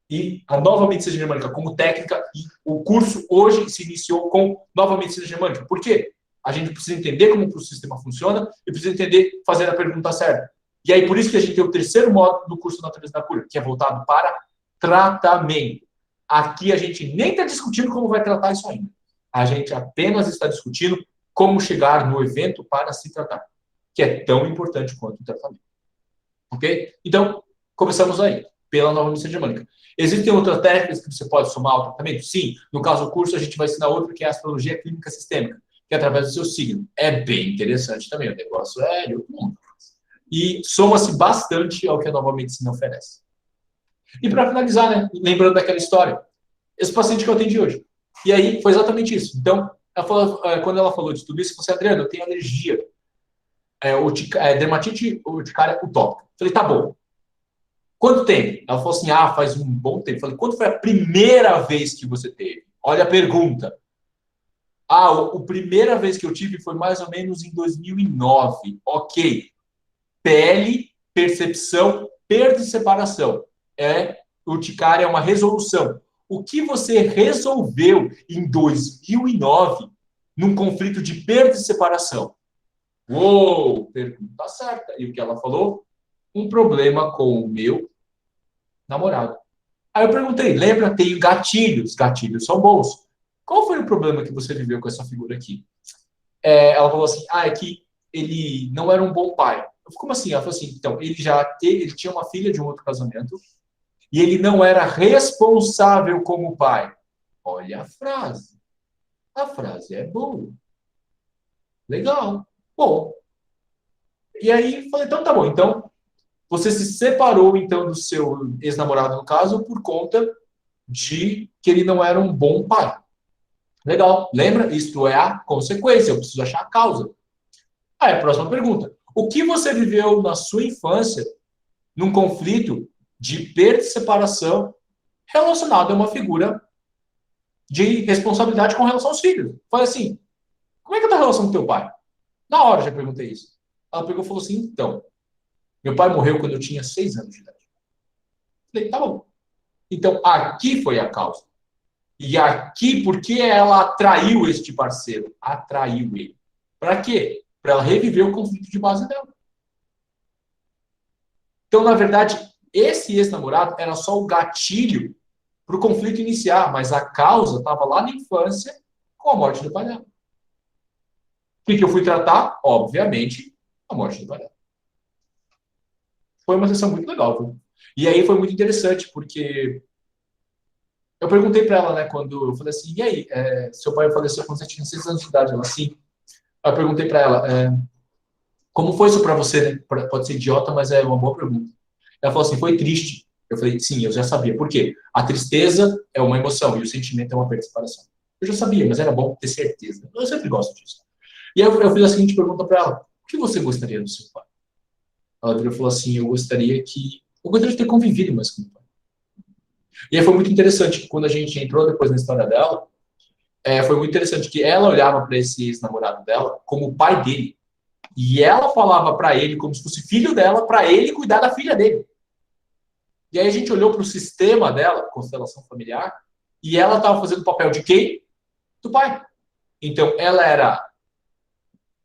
E a nova medicina germânica como técnica, e o curso hoje se iniciou com nova medicina germânica. Por quê? A gente precisa entender como o sistema funciona e precisa entender fazer a pergunta certa. E aí, por isso que a gente tem o terceiro módulo do curso Natureza da Cura, que é voltado para tratamento. Aqui a gente nem está discutindo como vai tratar isso ainda. A gente apenas está discutindo como chegar no evento para se tratar, que é tão importante quanto o tratamento. Ok? Então, começamos aí, pela nova medicina germânica. Existem outras técnicas que você pode somar ao tratamento? Sim. No caso do curso, a gente vai ensinar outra, que é a astrologia clínica sistêmica, que é através do seu signo. É bem interessante também, o negócio é de outro mundo. E soma-se bastante ao que a nova medicina oferece. E para finalizar, né, lembrando daquela história, esse paciente que eu atendi hoje. E aí foi exatamente isso. Então, ela falou, quando ela falou de tudo isso, eu falei assim, Adriano, eu tenho alergia. Dermatite urticária utópica. Falei, tá bom. Quanto tempo? Ela falou assim, faz um bom tempo. Falei, quando foi a primeira vez que você teve? Olha a pergunta. A primeira vez que eu tive foi mais ou menos em 2009. Ok. Pele, percepção, perda e separação. Urticária é uma resolução. O que você resolveu em 2009 num conflito de perda e separação? Uou, pergunta certa. E o que ela falou? Um problema com o meu namorado. Aí eu perguntei, lembra? Tenho gatilhos. Gatilhos são bons. Qual foi o problema que você viveu com essa figura aqui? Ela falou assim, é que ele não era um bom pai. Eu falei, como assim? Ela falou assim, então, ele tinha uma filha de um outro casamento e ele não era responsável como pai. Olha a frase. A frase é boa. Legal. Bom. E aí, falei, então tá bom. Então, você se separou, então, do seu ex-namorado, no caso, por conta de que ele não era um bom pai. Legal. Lembra? Isto é a consequência. Eu preciso achar a causa. Aí, a próxima pergunta. O que você viveu na sua infância num conflito de perda e separação relacionado a uma figura de responsabilidade com relação aos filhos? Foi assim, como é que tá a relação com teu pai? Na hora já perguntei isso. Ela pegou e falou assim, então, meu pai morreu quando eu tinha 6 anos de idade. Falei, tá bom. Então, aqui foi a causa. E aqui, por que ela atraiu este parceiro? Atraiu ele. Para quê? Para ela reviver o conflito de base dela. Então, na verdade, esse ex-namorado era só o gatilho para o conflito iniciar, mas a causa estava lá na infância com a morte do pai dela. O que eu fui tratar? Obviamente, a morte do pai dela. Foi uma sessão muito legal, viu? E aí foi muito interessante, porque eu perguntei para ela, né, quando eu falei assim, e aí, seu pai faleceu quando você tinha 6 anos de idade? Ela, assim, eu perguntei para ela, como foi isso para você? Né? Pode ser idiota, mas é uma boa pergunta. Ela falou assim, foi triste. Eu falei, sim, eu já sabia. Por quê? A tristeza é uma emoção e o sentimento é uma perda de separação. Eu já sabia, mas era bom ter certeza. Eu sempre gosto disso. E aí eu fiz a seguinte pergunta para ela, o que você gostaria do seu pai? Ela virou e falou assim, eu gostaria de ter convivido mais com o pai. E aí foi muito interessante que quando a gente entrou depois na história dela, foi muito interessante que ela olhava para esse ex-namorado dela como o pai dele. E ela falava para ele, como se fosse filho dela, para ele cuidar da filha dele. E aí a gente olhou para o sistema dela, constelação familiar, e ela estava fazendo o papel de quem? Do pai. Então, ela era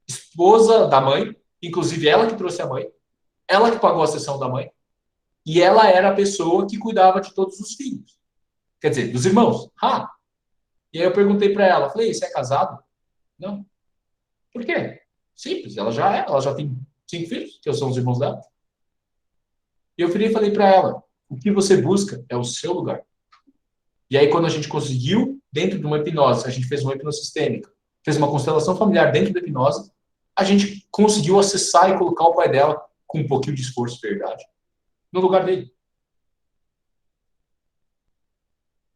esposa da mãe, inclusive ela que trouxe a mãe, ela que pagou a sessão da mãe, e ela era a pessoa que cuidava de todos os filhos. Quer dizer, dos irmãos. E aí eu perguntei para ela, falei, você é casado? Não. Por quê? Simples, ela já tem 5 filhos, que são os irmãos dela. E eu virei e falei para ela, o que você busca é o seu lugar. E aí, quando a gente conseguiu, dentro de uma hipnose, a gente fez uma hipnose sistêmica, fez uma constelação familiar dentro da hipnose, a gente conseguiu acessar e colocar o pai dela, com um pouquinho de esforço, verdade, no lugar dele.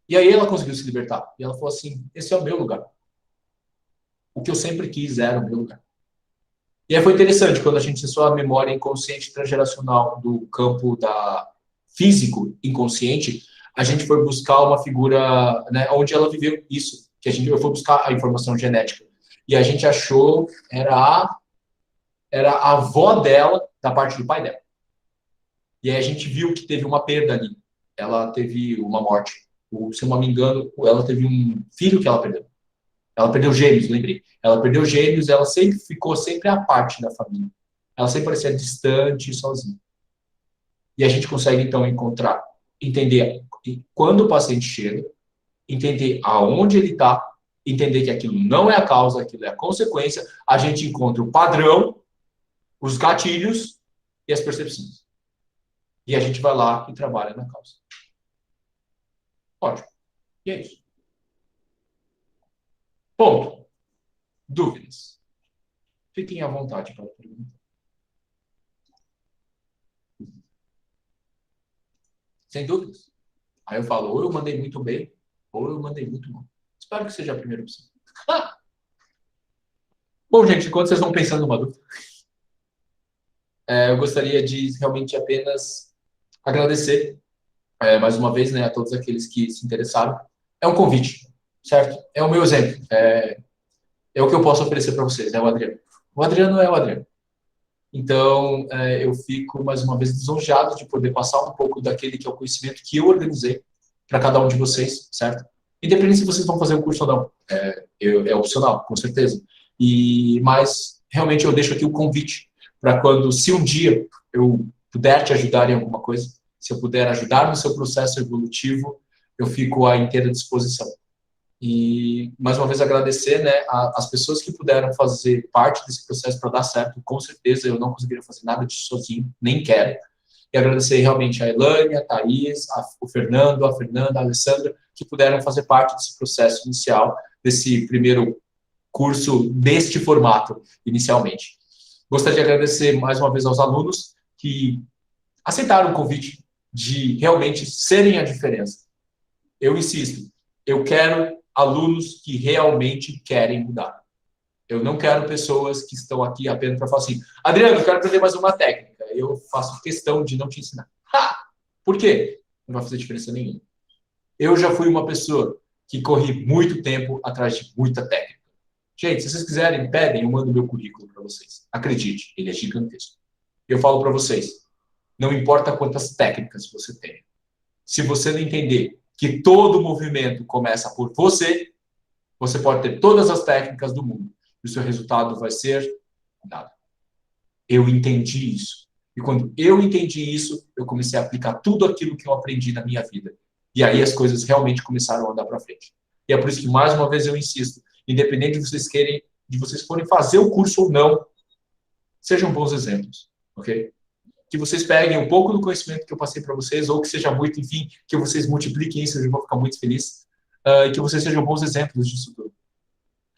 E aí ela conseguiu se libertar. E ela falou assim, esse é o meu lugar. O que eu sempre quis era o meu lugar. E aí foi interessante, quando a gente acessou a memória inconsciente transgeracional do campo da físico inconsciente, a gente foi buscar uma figura, né, onde ela viveu isso, que eu fui buscar a informação genética. E a gente achou, era a avó dela, da parte do pai dela. E aí a gente viu que teve uma perda ali. Ela teve uma morte. Se eu não me engano, ela teve um filho que ela perdeu. Ela perdeu gêmeos, lembrei. Ela perdeu gêmeos, ela sempre ficou sempre à parte da família. Ela sempre parecia distante e sozinha. E a gente consegue, então, entender quando o paciente chega, entender aonde ele está, entender que aquilo não é a causa, aquilo é a consequência. A gente encontra o padrão, os gatilhos e as percepções. E a gente vai lá e trabalha na causa. Ótimo. E é isso. Ponto. Dúvidas? Fiquem à vontade para perguntar. Sem dúvidas. Aí eu falo, ou eu mandei muito bem, ou eu mandei muito mal. Espero que seja a primeira opção. Bom, gente, enquanto vocês vão pensando numa dúvida, eu gostaria de realmente apenas agradecer mais uma vez, né, a todos aqueles que se interessaram. É um convite, certo? É o meu exemplo. É o que eu posso oferecer para vocês, é o Adriano. O Adriano é o Adriano. Então, eu fico, mais uma vez, lisonjeado de poder passar um pouco daquele que é o conhecimento que eu organizei para cada um de vocês, certo? Independente se vocês vão fazer o curso ou não. É opcional, com certeza. Mas, realmente, eu deixo aqui o convite para quando, se um dia eu puder te ajudar em alguma coisa, se eu puder ajudar no seu processo evolutivo, eu fico à inteira disposição. E, mais uma vez, agradecer, né, as pessoas que puderam fazer parte desse processo para dar certo. Com certeza, eu não conseguiria fazer nada disso sozinho, nem quero. E agradecer realmente a Elane, a Thaís, o Fernando, a Fernanda, a Alessandra, que puderam fazer parte desse processo inicial, desse primeiro curso, deste formato, inicialmente. Gostaria de agradecer, mais uma vez, aos alunos que aceitaram o convite de realmente serem a diferença. Eu insisto, eu quero alunos que realmente querem mudar. Eu não quero pessoas que estão aqui apenas para falar assim, Adriano, eu quero aprender mais uma técnica. Eu faço questão de não te ensinar. Por quê? Não vai fazer diferença nenhuma. Eu já fui uma pessoa que corri muito tempo atrás de muita técnica. Gente, se vocês quiserem, pedem, eu mando meu currículo para vocês. Acredite, ele é gigantesco. Eu falo para vocês, não importa quantas técnicas você tem. Se você não entender que todo movimento começa por você, você pode ter todas as técnicas do mundo. E o seu resultado vai ser nada. Eu entendi isso. E quando eu entendi isso, eu comecei a aplicar tudo aquilo que eu aprendi na minha vida. E aí as coisas realmente começaram a andar para frente. E é por isso que, mais uma vez, eu insisto, independente de vocês forem fazer o curso ou não, sejam bons exemplos, ok? Que vocês peguem um pouco do conhecimento que eu passei para vocês, ou que seja muito, enfim, que vocês multipliquem isso, eu vou ficar muito feliz, e que vocês sejam bons exemplos disso tudo.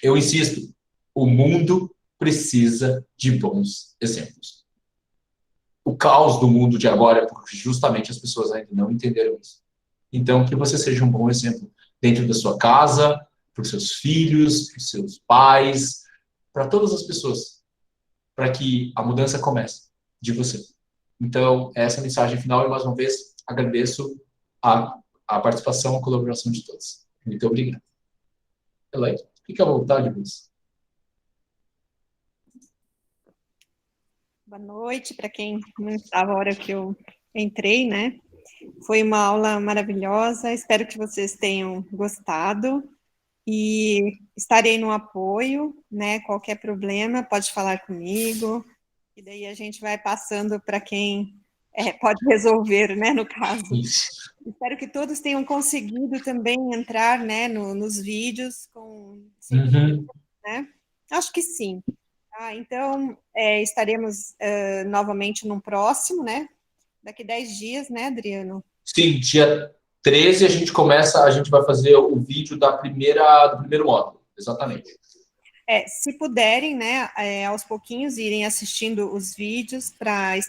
Eu insisto, o mundo precisa de bons exemplos. O caos do mundo de agora é porque justamente as pessoas ainda não entenderam isso. Então, que você seja um bom exemplo dentro da sua casa, para os seus filhos, para os seus pais, para todas as pessoas, para que a mudança comece de você. Então, essa é a mensagem final e, mais uma vez, agradeço a participação, a colaboração de todos. Muito obrigado. Elaine, fique à vontade, Luiz. Boa noite para quem não estava a hora que eu entrei, né? Foi uma aula maravilhosa, espero que vocês tenham gostado e estarei no apoio, né? Qualquer problema, pode falar comigo, e daí a gente vai passando para quem pode resolver, né? No caso. Isso. Espero que todos tenham conseguido também entrar, né, nos vídeos sem Uhum. né? Acho que sim. Então, estaremos novamente no próximo, né? Daqui 10 dias, né, Adriano? Sim, dia 13 a gente vai fazer o vídeo do primeiro módulo, exatamente. Se puderem, né, aos pouquinhos irem assistindo os vídeos para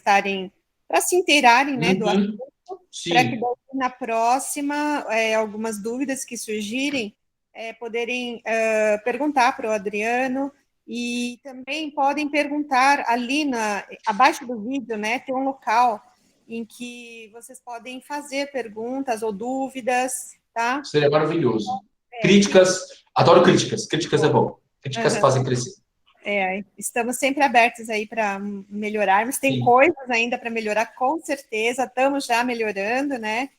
se inteirarem, né, do assunto, para que na próxima, algumas dúvidas que surgirem, poderem perguntar para o Adriano, e também podem perguntar ali abaixo do vídeo, né, tem um local em que vocês podem fazer perguntas ou dúvidas, tá? Seria maravilhoso. Críticas, adoro críticas. Críticas é bom. Críticas fazem crescer. Estamos sempre abertos aí para melhorarmos. Tem Sim. coisas ainda para melhorar, com certeza. Estamos já melhorando, né?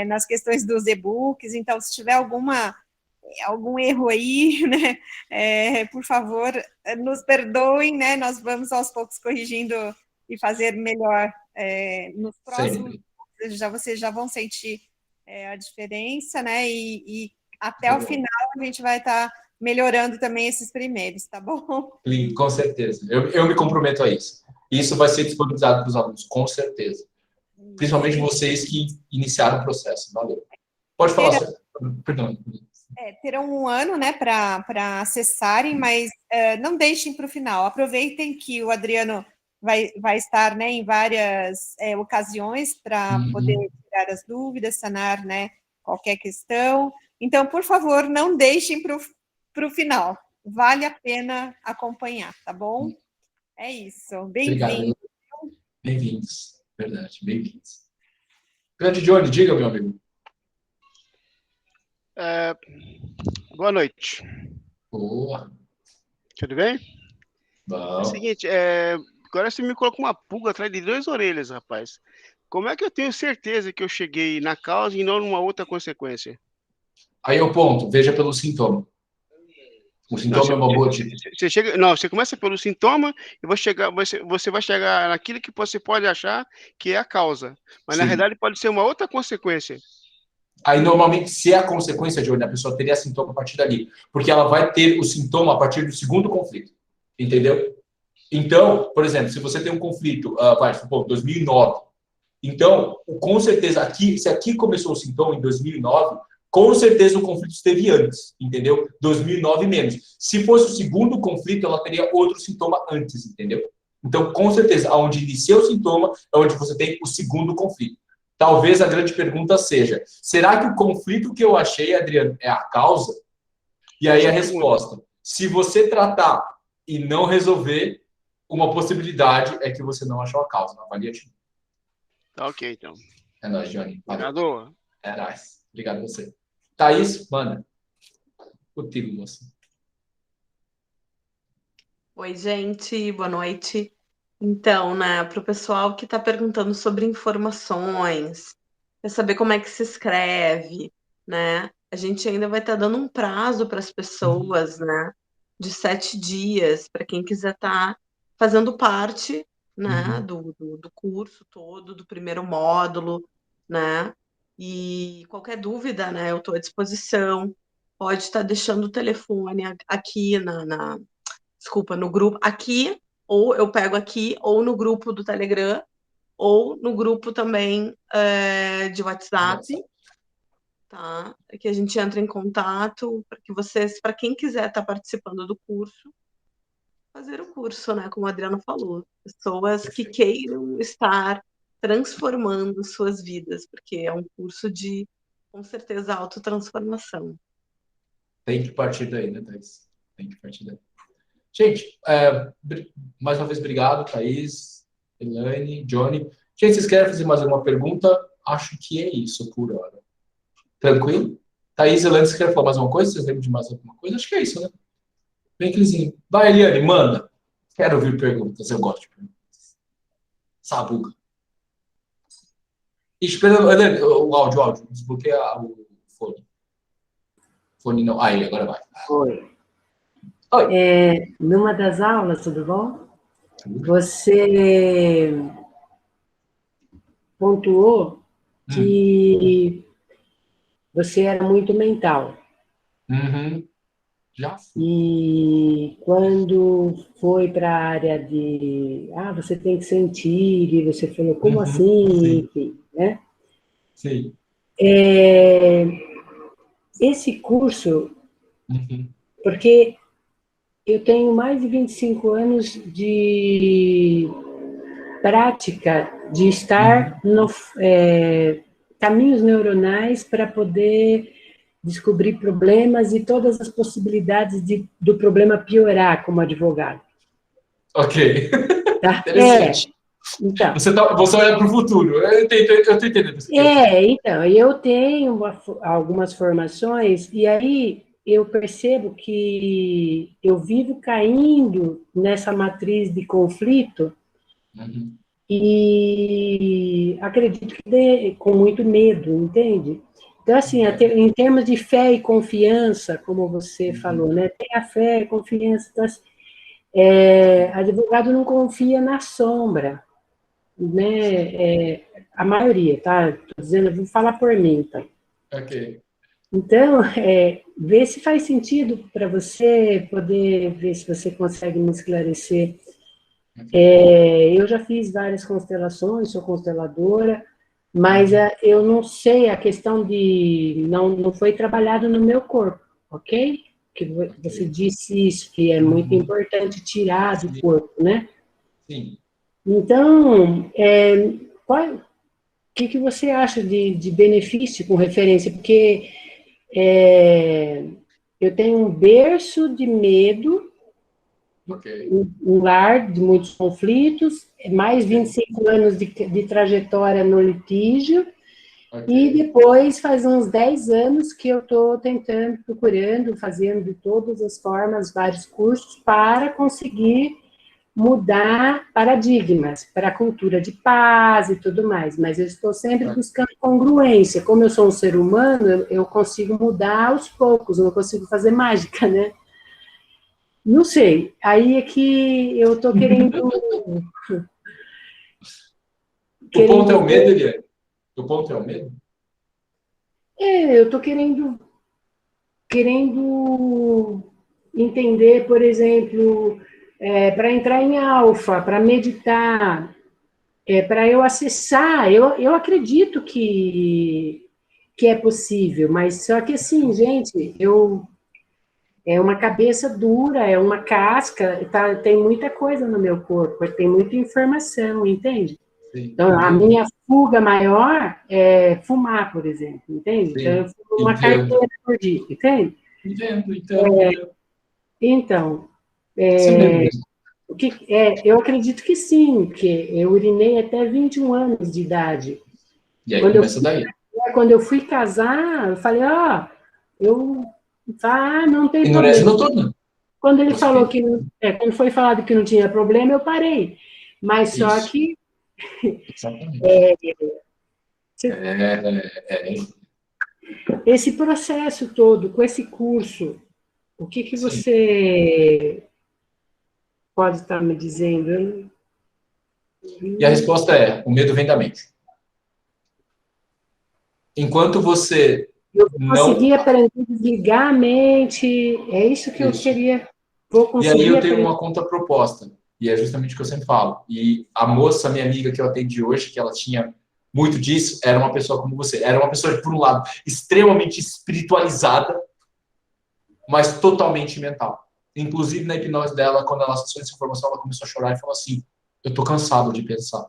Nas questões dos e-books. Então, se tiver algum erro aí, né? Por favor, nos perdoem, né? Nós vamos aos poucos corrigindo e fazer melhor. Nos próximos vocês já vão sentir a diferença, né? E até o final a gente vai estar melhorando também esses primeiros, tá bom? Sim, com certeza. Eu me comprometo a isso. Isso vai ser disponibilizado para os alunos, com certeza. Principalmente vocês que iniciaram o processo. Valeu. Pode falar, perdão. Terão um ano, né, para acessarem, mas não deixem para o final. Aproveitem que o Adriano vai estar, né, em várias ocasiões para poder tirar as dúvidas, sanar, né, qualquer questão. Então, por favor, não deixem para o final. Vale a pena acompanhar, tá bom? É isso. Bem-vindo. Bem-vindos. Verdade, bem-vindos. Grande Johnny, diga, meu amigo. Boa noite. Boa. Tudo bem? Bom. É o seguinte, agora você me colocou uma pulga atrás de 2 orelhas, rapaz. Como é que eu tenho certeza que eu cheguei na causa e não numa outra consequência? Aí é o ponto, veja pelo sintoma. O sintoma é uma boa dica. Você começa pelo sintoma e você vai chegar naquilo que você pode achar que é a causa. Mas, na realidade, pode ser uma outra consequência. Aí, normalmente, se é a consequência de onde a pessoa teria sintoma a partir dali. Porque ela vai ter o sintoma a partir do segundo conflito. Entendeu? Então, por exemplo, se você tem um conflito, vai supor, 2009. Então, com certeza, se aqui começou o sintoma em 2009, com certeza o conflito esteve antes, entendeu? 2009 menos. Se fosse o segundo conflito, ela teria outro sintoma antes, entendeu? Então, com certeza, onde inicia o sintoma é onde você tem o segundo conflito. Talvez a grande pergunta seja, será que o conflito que eu achei, Adriano, é a causa? E aí a resposta, se você tratar e não resolver, uma possibilidade é que você não achou a causa, não avalia de novo. Tá ok, então. É nóis, Johnny. Obrigado. É nóis. Obrigado a você. Thaís, mano. Contigo, moça. Oi, gente. Boa noite. Então, né, para o pessoal que está perguntando sobre informações, quer saber como é que se escreve, né? A gente ainda vai estar dando um prazo para as pessoas, né? De 7 dias, para quem quiser estar fazendo parte, né, do curso todo, do primeiro módulo, né? E qualquer dúvida, né, eu estou à disposição. Pode estar deixando o telefone aqui desculpa, no grupo aqui, ou eu pego aqui, ou no grupo do Telegram, ou no grupo também de WhatsApp, tá? Que a gente entra em contato para que para quem quiser estar participando do curso, fazer o curso, né? Como a Adriana falou, pessoas que queiram estar transformando suas vidas, porque é um curso de, com certeza, autotransformação. Tem que partir daí, né, Thaís? Tem que partir daí. Gente, mais uma vez, obrigado, Thaís, Elaine, Johnny. Gente, vocês querem fazer mais alguma pergunta? Acho que é isso por hora. Tranquilo? Thaís, Elaine, vocês querem falar mais alguma coisa? Vocês lembram de mais alguma coisa? Acho que é isso, né? Bem, Clizinho. Vai, Eliane, manda. Quero ouvir perguntas. Eu gosto de perguntas. Sabuga. Esperando, o áudio. Desbloqueia o fone. Fone não. Aí, agora vai. Oi. Oi. Numa das aulas, tudo bom? Você pontuou que você era muito mental. Uhum. Já. E quando foi para a área de você tem que sentir, e você falou, como assim? Sim. Enfim, né? Sim. Esse curso, porque eu tenho mais de 25 anos de prática de estar no caminhos neuronais para poder descobrir problemas e todas as possibilidades do problema piorar como advogado. Ok. Tá? Interessante. Então, você olha para o futuro. Eu tô entendendo. Então, eu tenho algumas formações, e aí eu percebo que eu vivo caindo nessa matriz de conflito, e acredito que com muito medo, entende? Então, assim, em termos de fé e confiança, como você falou, né? Tem a fé, confiança, então, assim, advogado não confia na sombra, né? A maioria, tá? Estou dizendo, vou falar por mim, tá? Ok. Então, ver se faz sentido para você poder ver se você consegue me esclarecer. Eu já fiz várias constelações, sou consteladora, mas eu não sei, a questão de não foi trabalhado no meu corpo, ok? Que você disse isso, que é muito importante tirar do corpo, né? Sim. Então, o que você acha de benefício com referência? Porque eu tenho um berço de medo, um lar de muitos conflitos, mais 25 anos de trajetória no litígio, e depois faz uns 10 anos que eu estou procurando, fazendo de todas as formas, vários cursos, para conseguir mudar paradigmas para a cultura de paz e tudo mais, mas eu estou sempre buscando congruência. Como eu sou um ser humano, eu consigo mudar aos poucos, não consigo fazer mágica, né? Não sei, aí é que eu estou querendo... O ponto é o medo, Eliane? O ponto é o medo? Eu estou querendo entender, por exemplo, para entrar em alfa, para meditar, para eu acessar, eu acredito que é possível, mas só que assim, gente, é uma cabeça dura, é uma casca, tem muita coisa no meu corpo, tem muita informação, entende? Sim, então, a minha fuga maior é fumar, por exemplo, entende? Sim, então, eu fumo uma carteira por dia, entende? Entendo. Então, Isso mesmo. eu acredito que sim, que eu urinei até 21 anos de idade. E aí começa daí. Quando eu fui casar, eu falei, não tem Ignorância problema. noturna. Quando ele falou que quando foi falado que não tinha problema, eu parei. Mas só que... Exatamente. Esse processo todo, com esse curso, o que você pode estar me dizendo? E a resposta é, o medo vem da mente. Enquanto você eu consegui aprender a desligar a mente, é isso que eu queria... E aí eu tenho uma contraproposta, e é justamente o que eu sempre falo. E a moça, minha amiga que eu atendi hoje, que ela tinha muito disso, era uma pessoa como você. Era uma pessoa, por um lado, extremamente espiritualizada, mas totalmente mental. Inclusive, na hipnose dela, quando ela acessou essa informação, ela começou a chorar e falou assim, eu tô cansado de pensar.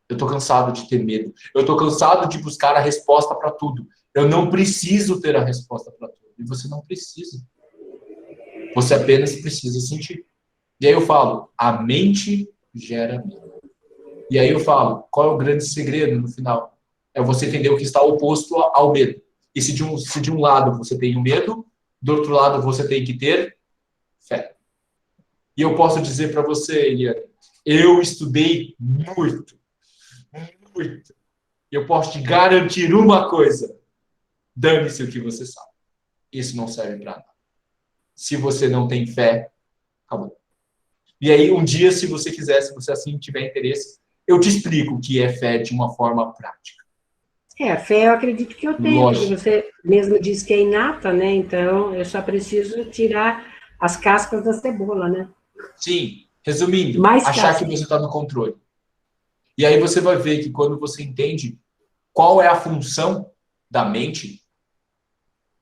Eu tô cansado de ter medo. Eu tô cansado de buscar a resposta para tudo. Eu não preciso ter a resposta para tudo. E você não precisa. Você apenas precisa sentir. E aí eu falo, a mente gera medo. E aí eu falo, qual é o grande segredo no final? É você entender o que está oposto ao medo. E se de um lado você tem o medo, do outro lado você tem que ter fé. E eu posso dizer para você, Eliane, Eu estudei muito, muito. Eu posso te garantir uma coisa. Dane-se o que você sabe. Isso não serve para nada. Se você não tem fé, acabou. E aí, um dia, se você quiser, se você assim tiver interesse, eu te explico o que é fé de uma forma prática. A fé eu acredito que eu tenho, Lógico. porque você mesmo disse que é inata, né? Então, eu só preciso tirar as cascas da cebola, né? Sim, resumindo, Mais achar cascas. que você está no controle. E aí você vai ver que quando você entende qual é a função da mente,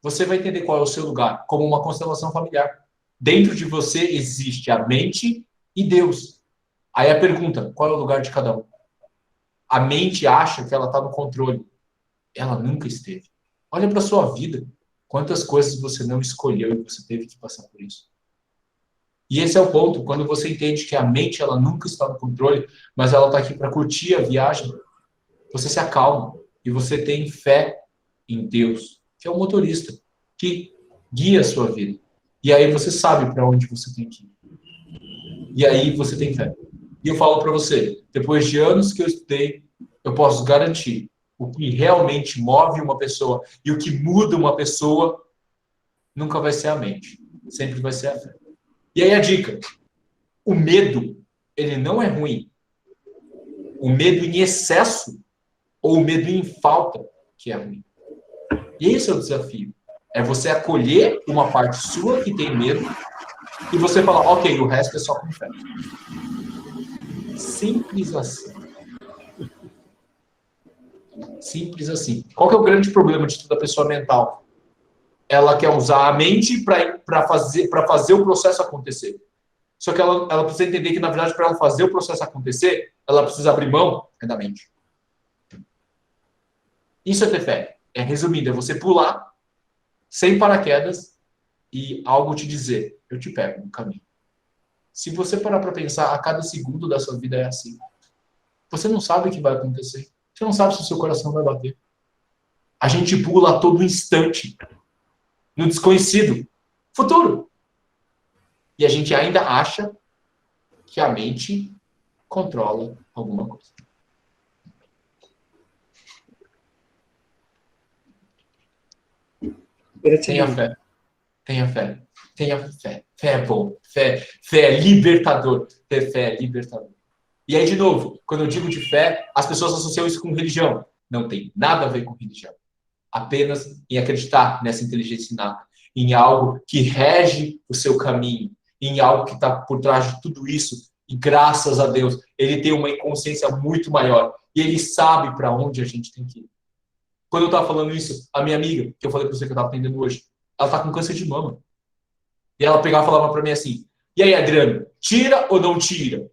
você vai entender qual é o seu lugar, como uma constelação familiar. Dentro de você existe a mente e Deus. Aí a pergunta, qual é o lugar de cada um? A mente acha que ela está no controle. Ela nunca esteve. Olha para a sua vida. Quantas coisas você não escolheu e você teve que passar por isso. E esse é o ponto. Quando você entende que a mente ela nunca está no controle, mas ela está aqui para curtir a viagem, você se acalma e você tem fé em Deus, que é o motorista, que guia a sua vida. E aí você sabe para onde você tem que ir. E aí você tem fé. E eu falo para você, depois de anos que eu estudei, eu posso garantir o que realmente move uma pessoa e o que muda uma pessoa nunca vai ser a mente, sempre vai ser a fé. E aí a dica, o medo, ele não é ruim. O medo em excesso ou o medo em falta que é ruim. Esse é o desafio. É você acolher uma parte sua que tem medo e você falar, ok, o resto é só com fé. Simples assim. Simples assim. Qual que é o grande problema de toda pessoa mental? Ela quer usar a mente para fazer o processo acontecer. Só que ela precisa entender que, na verdade, para ela fazer o processo acontecer, ela precisa abrir mão da mente. Isso é ter fé. Resumindo, é você pular sem paraquedas e algo te dizer, eu te pego no caminho. Se você parar para pensar, a cada segundo da sua vida é assim. Você não sabe o que vai acontecer. Você não sabe se o seu coração vai bater. A gente pula a todo instante no desconhecido, futuro. E a gente ainda acha que a mente controla alguma coisa. Tenha fé. Tenha fé. Tenha fé. Fé é bom. Fé é libertador. Ter fé é libertador. E aí, de novo, quando eu digo de fé, as pessoas associam isso com religião. Não tem nada a ver com religião. Apenas em acreditar nessa inteligência inata, em algo que rege o seu caminho, em algo que está por trás de tudo isso. E graças a Deus, ele tem uma consciência muito maior. E ele sabe para onde a gente tem que ir. Quando eu estava falando isso, a minha amiga, que eu falei para você que eu estava atendendo hoje, ela está com câncer de mama. E ela pegava e falava para mim assim, e aí, Adriano, tira ou não tira?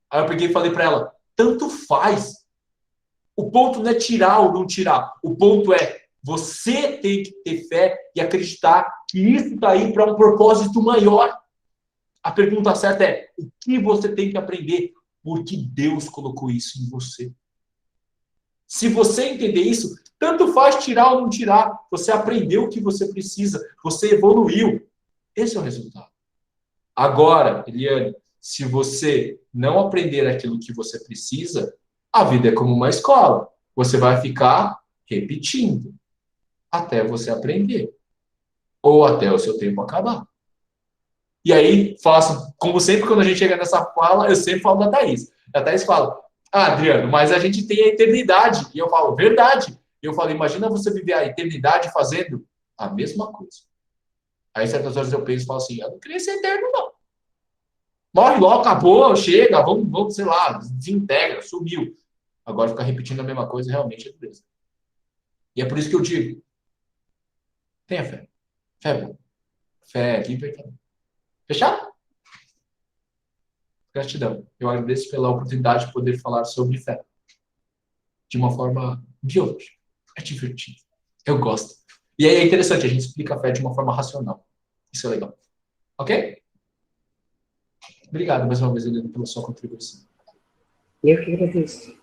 Aí eu peguei e falei para ela, tanto faz. O ponto não é tirar ou não tirar. O ponto é, você tem que ter fé e acreditar que isso está aí para um propósito maior. A pergunta certa é, o que você tem que aprender? Porque Deus colocou isso em você. Se você entender isso, tanto faz tirar ou não tirar. Você aprendeu o que você precisa. Você evoluiu. Esse é o resultado. Agora, Eliane, se você não aprender aquilo que você precisa, a vida é como uma escola. Você vai ficar repetindo até você aprender. Ou até o seu tempo acabar. E aí, faço, como sempre, quando a gente chega nessa fala, eu sempre falo da Thaís. A Thaís fala, Adriano, mas a gente tem a eternidade. E eu falo, verdade. E eu falo, imagina você viver a eternidade fazendo a mesma coisa. Aí, certas horas eu penso e falo assim, eu não queria ser eterno, não. Morre logo, acabou, chega, vamos, sei lá, desintegra, sumiu. Agora ficar repetindo a mesma coisa realmente é dureza. E é por isso que eu digo, tenha fé. Fé é bom. Fé é libertador. Fechado? Gratidão. Eu agradeço pela oportunidade de poder falar sobre fé. De uma forma biológica. É divertido. Eu gosto. E aí é interessante, a gente explica a fé de uma forma racional. Isso é legal. Ok? Obrigado mais uma vez, Helena, pela sua contribuição. Eu que agradeço.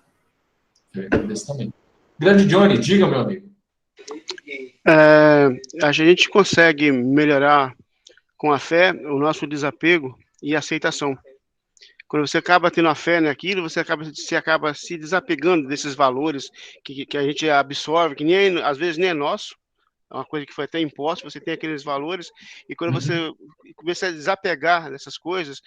Eu agradeço também. Grande Johnny, diga, meu amigo. A gente consegue melhorar com a fé o nosso desapego e aceitação. Quando você acaba tendo a fé naquilo, você acaba se desapegando desses valores que a gente absorve, que nem, às vezes nem é nosso, é uma coisa que foi até imposta, você tem aqueles valores, e quando você começa a desapegar dessas coisas,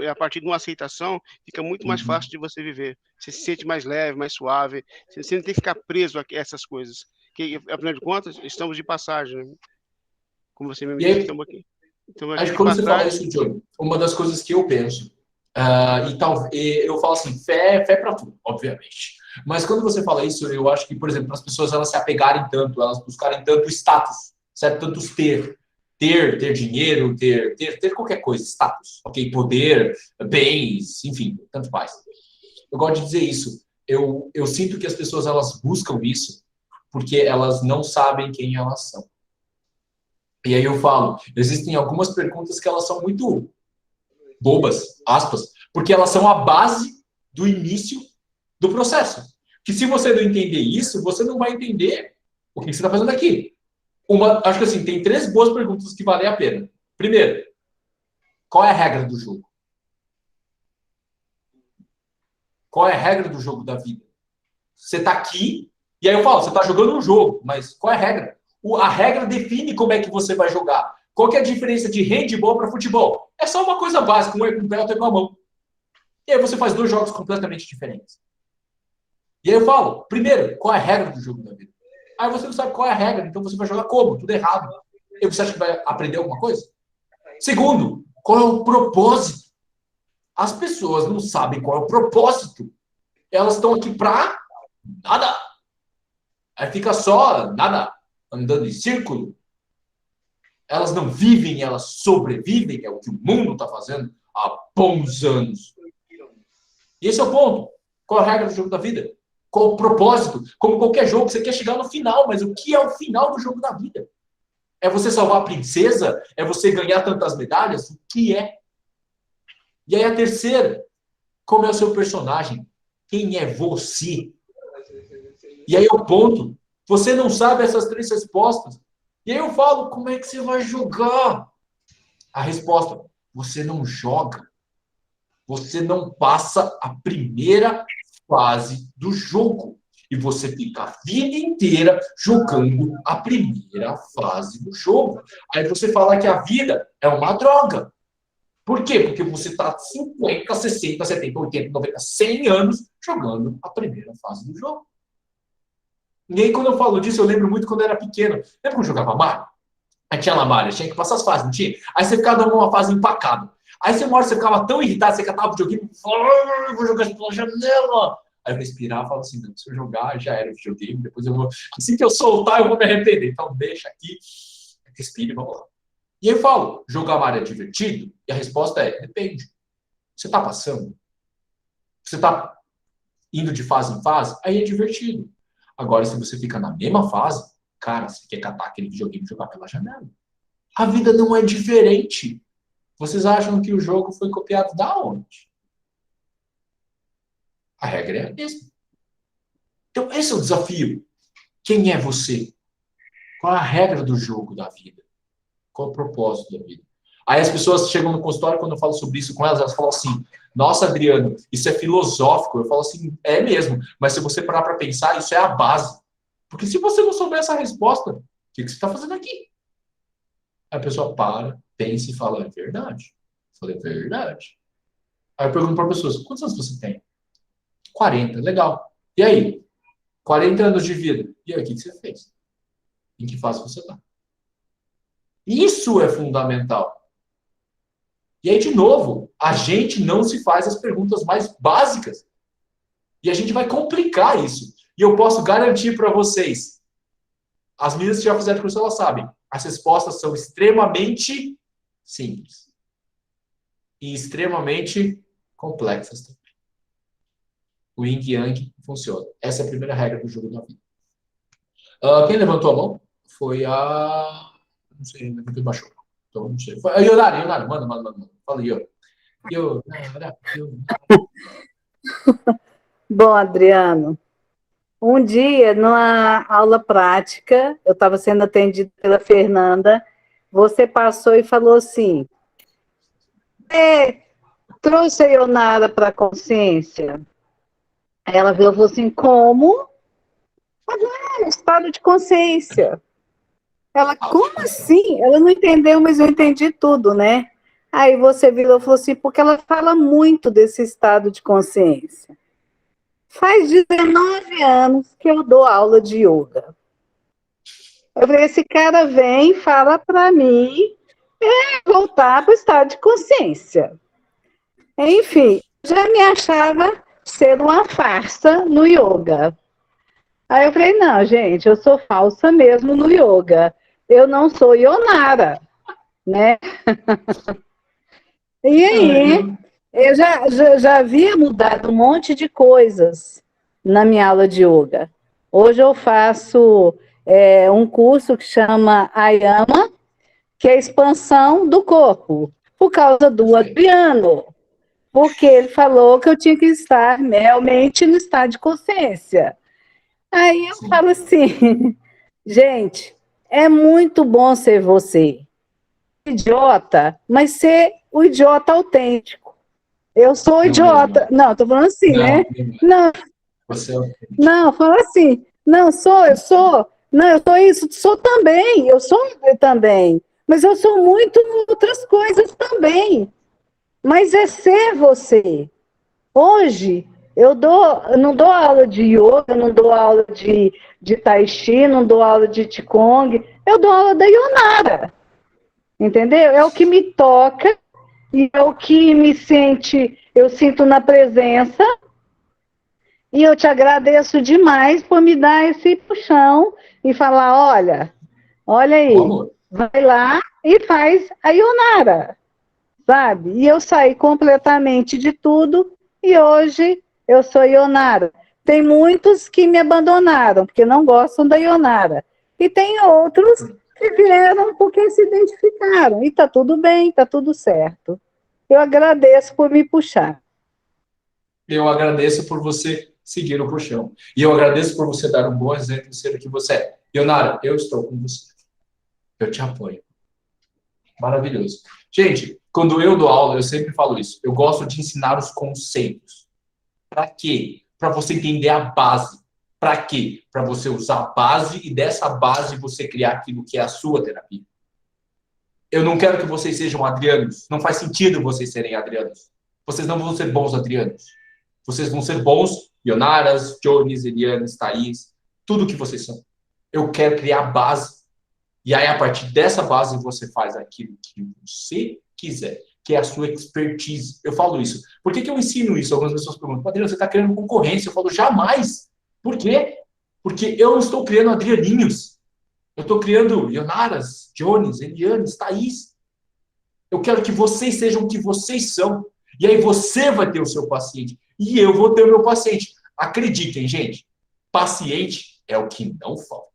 a partir de uma aceitação, fica muito mais fácil de você viver. Você se sente mais leve, mais suave, você não tem que ficar preso a essas coisas. Que, afinal de contas, estamos de passagem, né? Como você mesmo disse, estamos aqui. Então, acho que quando você fala isso, Diogo, uma das coisas que eu penso, eu falo assim, fé para tudo, obviamente. Mas quando você fala isso, eu acho que, por exemplo, as pessoas elas se apegarem tanto, elas buscarem tanto status, certo? Tantos ter dinheiro, ter qualquer coisa, status, ok? Poder, bens, enfim, tanto faz. Eu gosto de dizer isso. Eu sinto que as pessoas elas buscam isso porque elas não sabem quem elas são. E aí eu falo, existem algumas perguntas que elas são muito bobas, aspas, porque elas são a base do início do processo. Que se você não entender isso, você não vai entender o que você está fazendo aqui. Acho que assim, tem 3 boas perguntas que valem a pena. Primeiro, qual é a regra do jogo? Qual é a regra do jogo da vida? Você está aqui, e aí eu falo, você está jogando um jogo, mas qual é a regra? A regra define como é que você vai jogar. Qual que é a diferença de handball para futebol? É só uma coisa básica, um é com o pé, outro é com a mão. E aí você faz 2 jogos completamente diferentes. E aí eu falo, primeiro, qual é a regra do jogo da vida? Aí você não sabe qual é a regra, então você vai jogar como? Tudo errado. E você acha que vai aprender alguma coisa? Segundo, qual é o propósito? As pessoas não sabem qual é o propósito. Elas estão aqui para nada. Aí fica só nada, andando em círculo. Elas não vivem, elas sobrevivem, é o que o mundo está fazendo há bons anos. E esse é o ponto. Qual é a regra do jogo da vida? Qual o propósito? Como qualquer jogo, você quer chegar no final, mas o que é o final do jogo da vida? É você salvar a princesa? É você ganhar tantas medalhas? O que é? E aí a terceira, como é o seu personagem? Quem é você? E aí o ponto, você não sabe essas 3 respostas. E aí eu falo, como é que você vai jogar? A resposta, você não joga. Você não passa a primeira fase do jogo. E você fica a vida inteira jogando a primeira fase do jogo. Aí você fala que a vida é uma droga. Por quê? Porque você está 50, 60, 70, 80, 90, 100 anos jogando a primeira fase do jogo. E aí, quando eu falo disso, eu lembro muito quando eu era pequeno. Lembra quando eu jogava Mario? Aí tinha lá Mario, tinha que passar as fases, não tinha? Aí você ficava numa fase empacado. Aí uma hora você ficava tão irritado, você catava o videogame e falava, vou jogar pela janela. Aí eu respirava e falava assim, não, se eu jogar, já era o videogame, depois eu vou... Assim que eu soltar, eu vou me arrepender. Então deixa aqui, respire e vamos lá. E aí eu falo, jogar Mario é divertido? E a resposta é, depende. Você está passando? Você está indo de fase em fase? Aí é divertido. Agora, se você fica na mesma fase, cara, você quer catar aquele videogame e jogar pela janela. A vida não é diferente. Vocês acham que o jogo foi copiado da onde? A regra é a mesma. Então, esse é o desafio. Quem é você? Qual é a regra do jogo da vida? Qual é o propósito da vida? Aí as pessoas chegam no consultório, quando eu falo sobre isso com elas falam assim, nossa, Adriano, isso é filosófico. Eu falo assim, é mesmo. Mas se você parar para pensar, isso é a base. Porque se você não souber essa resposta, o que você está fazendo aqui? Aí a pessoa para, pensa e fala, é verdade. Eu falei, é verdade. Aí eu pergunto para a pessoa, quantos anos você tem? 40, legal. E aí? 40 anos de vida. E aí, o que você fez? Em que fase você está? Isso é fundamental. E aí, de novo, a gente não se faz as perguntas mais básicas. E a gente vai complicar isso. E eu posso garantir para vocês, as meninas que já fizeram curso, elas sabem, as respostas são extremamente simples. E extremamente complexas também. O yin e yang funciona. Essa é a primeira regra do jogo da vida. Quem levantou a mão foi a... Não sei, ainda não baixou. Então, não sei. Foi a Yonara, manda. Fala aí, ó. Bom, Adriano, um dia, numa aula prática, eu estava sendo atendida pela Fernanda, você passou e falou assim, trouxe a Ionara para a consciência. Aí ela virou e falou assim, como? Mas não é estado de consciência. Ela, como assim? Ela não entendeu, mas eu entendi tudo, né? Aí você virou e falou assim, porque ela fala muito desse estado de consciência. Faz 19 anos que eu dou aula de yoga. Eu falei, esse cara vem e fala para mim voltar para o estado de consciência. Enfim, já me achava ser uma farsa no yoga. Aí eu falei, não, gente, eu sou falsa mesmo no yoga. Eu não sou Ionara, né? E aí, eu já havia mudado um monte de coisas na minha aula de yoga. Hoje eu faço um curso que chama Ayama, que é a expansão do corpo, por causa do Adriano, porque ele falou que eu tinha que estar realmente no estado de consciência. Aí eu falo assim, gente, é muito bom ser você, idiota, mas ser o idiota autêntico. Eu sou idiota. Não, tô falando assim, né? Não, não, fala assim. Não, eu sou. Não, eu sou isso, sou também. Eu sou também. Mas eu sou muito outras coisas também. Mas é ser você. Hoje, eu não dou aula de yoga, não dou aula de tai chi, não dou aula de qigong. Eu dou aula da Ionara. Entendeu? É o que me toca e é o que eu sinto na presença. E eu te agradeço demais por me dar esse puxão e falar, olha aí, vai lá e faz a Ionara, sabe? E eu saí completamente de tudo e hoje eu sou Ionara. Tem muitos que me abandonaram, porque não gostam da Ionara. E tem outros que vieram porque se identificaram. E tá tudo bem, tá tudo certo. Eu agradeço por me puxar. Eu agradeço por você seguir o puxão. E eu agradeço por você dar um bom exemplo de ser o que você é. Ionara, eu estou com você. Eu te apoio. Maravilhoso. Gente, quando eu dou aula, eu sempre falo isso. Eu gosto de ensinar os conceitos. Para quê? Para você entender a base. Para quê? Para você usar a base e dessa base você criar aquilo que é a sua terapia. Eu não quero que vocês sejam Adrianos. Não faz sentido vocês serem Adrianos. Vocês não vão ser bons Adrianos. Vocês vão ser bons Ionaras, Jones, Elianes, Thaís, tudo que vocês são. Eu quero criar base. E aí, a partir dessa base, você faz aquilo que você quiser, que é a sua expertise. Eu falo isso. Por que eu ensino isso? Algumas pessoas perguntam, Adriano, você está criando concorrência. Eu falo, jamais. Por quê? Porque eu não estou criando Adrianinhos. Eu estou criando Ionaras, Jones, Elianes, Thaís. Eu quero que vocês sejam o que vocês são. E aí você vai ter o seu paciente. E eu vou ter o meu paciente. Acreditem, gente. Paciente é o que não falta.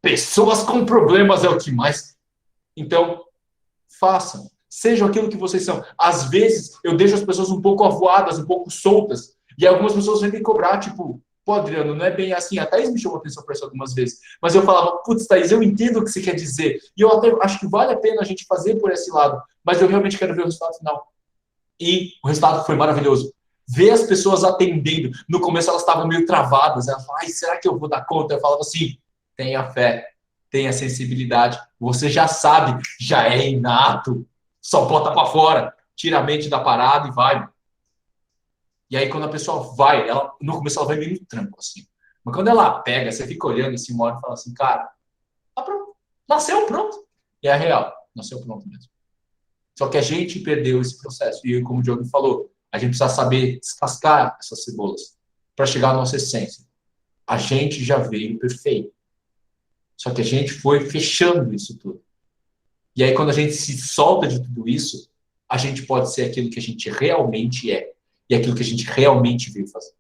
Pessoas com problemas é o que mais. Então, façam. Sejam aquilo que vocês são. Às vezes, eu deixo as pessoas um pouco avoadas, um pouco soltas. E algumas pessoas vêm me cobrar, tipo, pô, Adriano, não é bem assim. A Thaís me chamou a atenção para isso algumas vezes. Mas eu falava, putz, Thaís, eu entendo o que você quer dizer. E eu até acho que vale a pena a gente fazer por esse lado. Mas eu realmente quero ver o resultado final. E o resultado foi maravilhoso. Ver as pessoas atendendo. No começo elas estavam meio travadas. Elas falavam, ai, será que eu vou dar conta? Eu falava assim, tenha fé, tenha sensibilidade. Você já sabe, já é inato. Só bota para fora. Tira a mente da parada e vai. E aí quando a pessoa vai, no começo ela vai meio no tranco, assim. Mas quando ela pega, você fica olhando assim, uma hora e fala assim, cara, tá pronto. Nasceu pronto. E é real. Nasceu pronto mesmo. Só que a gente perdeu esse processo. E como o Diogo falou, a gente precisa saber descascar essas cebolas para chegar à nossa essência. A gente já veio perfeito. Só que a gente foi fechando isso tudo. E aí, quando a gente se solta de tudo isso, a gente pode ser aquilo que a gente realmente é. E aquilo que a gente realmente veio fazer.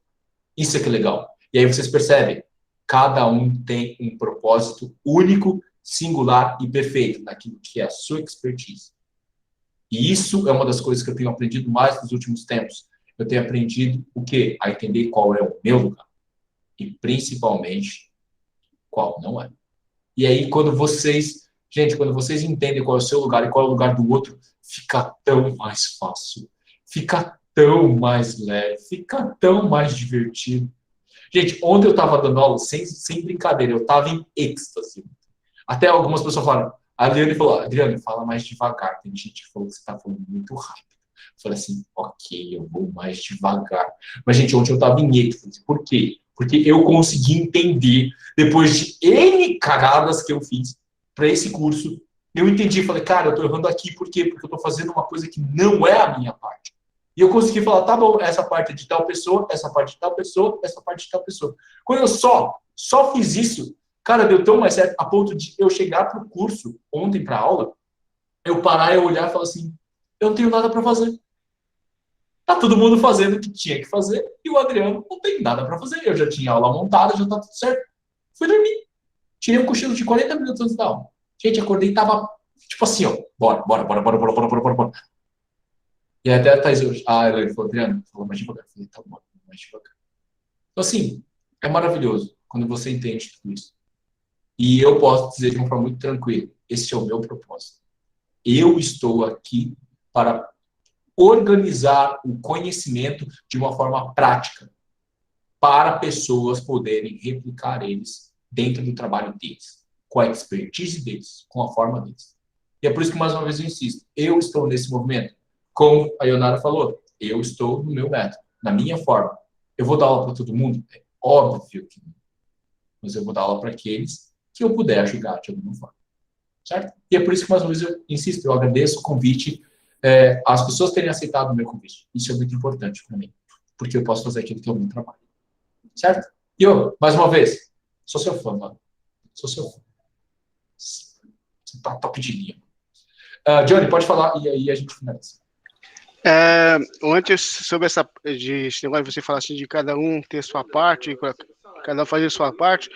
Isso é que é legal. E aí vocês percebem, cada um tem um propósito único, singular e perfeito naquilo que é a sua expertise. E isso é uma das coisas que eu tenho aprendido mais nos últimos tempos. Eu tenho aprendido o quê? A entender qual é o meu lugar. E principalmente, qual não é. E aí, quando vocês entendem qual é o seu lugar e qual é o lugar do outro, fica tão mais fácil. fica tão mais leve, fica tão mais divertido. Gente, ontem eu estava dando aula, sem brincadeira, eu estava em êxtase. Até algumas pessoas falaram, a Adriane falou, Adriane, fala mais devagar. Tem gente que falou que você está falando muito rápido. Eu falei assim, ok, eu vou mais devagar. Mas, gente, ontem eu estava em êxtase. Por quê? Porque eu consegui entender, depois de N cagadas que eu fiz para esse curso, eu entendi, falei, cara, eu estou errando aqui, por quê? Porque eu estou fazendo uma coisa que não é a minha parte. E eu consegui falar, tá bom, essa parte é de tal pessoa, essa parte de tal pessoa, essa parte de tal pessoa. Quando eu só fiz isso, cara, deu tão mais certo, a ponto de eu chegar para o curso, ontem para a aula, eu parar e olhar e falar assim, eu não tenho nada para fazer. Tá todo mundo fazendo o que tinha que fazer, e o Adriano não tem nada para fazer. Eu já tinha aula montada, já tá tudo certo. Fui dormir. Tirei um cochilo de 40 minutos antes da aula. Gente, acordei e tava, tipo assim, ó, bora. E até a Thaís hoje, Elaine falou, Adriano, falou mais devagar. Eu falei, tá bom, mais devagar. Então, assim, é maravilhoso quando você entende tudo isso. E eu posso dizer de uma forma muito tranquila, esse é o meu propósito. Eu estou aqui para organizar o conhecimento de uma forma prática, para pessoas poderem replicar eles dentro do trabalho deles, com a expertise deles, com a forma deles. E é por isso que, mais uma vez, eu insisto, eu estou nesse movimento. Como a Ionara falou, eu estou no meu método, na minha forma. Eu vou dar aula para todo mundo? É óbvio que não. Mas eu vou dar aula para aqueles que eu puder ajudar de alguma forma. Certo? E é por isso que, mais uma vez, eu insisto, eu agradeço o convite, as pessoas terem aceitado o meu convite. Isso é muito importante para mim, porque eu posso fazer aquilo que é o meu trabalho. Certo? E eu, mais uma vez, sou seu fã, mano. Sou seu fã. Você tá top de linha. Johnny, pode falar e aí a gente finaliza. Antes, sobre esse negócio de você falar assim, de cada um ter sua parte, cada um fazer sua parte,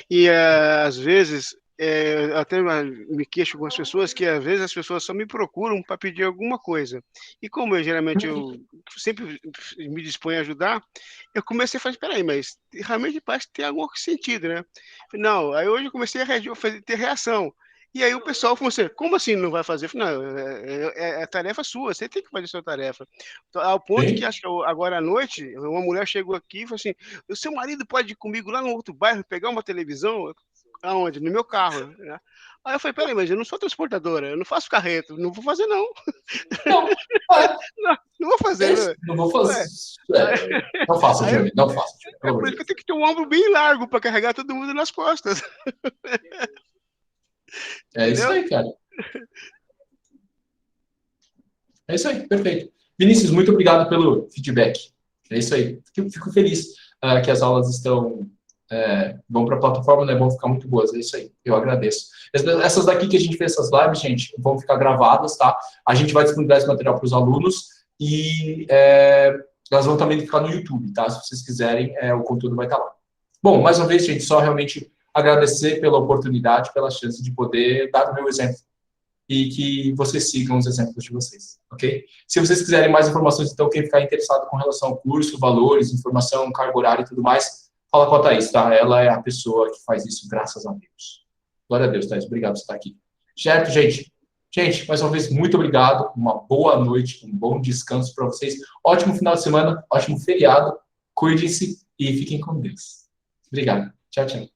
e às vezes, eu até me queixo com as pessoas, que às vezes as pessoas só me procuram para pedir alguma coisa. E como geralmente eu sempre me disponho a ajudar, eu comecei a falar, peraí, mas realmente parece ter algum sentido, né? Não, aí hoje eu comecei a ter reação. E aí o pessoal falou assim, como assim não vai fazer? Eu falei, não, é tarefa sua, você tem que fazer a sua tarefa. Ao ponto que, acho que agora à noite, uma mulher chegou aqui e falou assim, o seu marido pode ir comigo lá no outro bairro, pegar uma televisão? Aonde? No meu carro. Né? Aí eu falei, peraí, mas eu não sou transportadora, eu não faço carreto, não vou fazer não. Não vou fazer. Não vou fazer. Não faça, Johnny, não faça. É por isso que eu tenho que ter um ombro bem largo para carregar todo mundo nas costas. É isso aí, cara. É isso aí, perfeito. Vinícius, muito obrigado pelo feedback. É isso aí. Fico feliz que as aulas vão para a plataforma, né? Vão ficar muito boas. É isso aí. Eu agradeço. Essas daqui que a gente fez, essas lives, gente, vão ficar gravadas, tá? A gente vai disponibilizar esse material para os alunos e elas vão também ficar no YouTube, tá? Se vocês quiserem, o conteúdo vai estar lá. Bom, mais uma vez, gente, só realmente agradecer pela oportunidade, pela chance de poder dar o meu exemplo e que vocês sigam os exemplos de vocês, ok? Se vocês quiserem mais informações, então, quem ficar interessado com relação ao curso, valores, informação, carga horária e tudo mais, fala com a Thaís, tá? Ela é a pessoa que faz isso, graças a Deus. Glória a Deus, Thaís. Obrigado por estar aqui. Certo, gente? Gente, mais uma vez, muito obrigado. Uma boa noite, um bom descanso para vocês. Ótimo final de semana, ótimo feriado. Cuidem-se e fiquem com Deus. Obrigado. Tchau, tchau.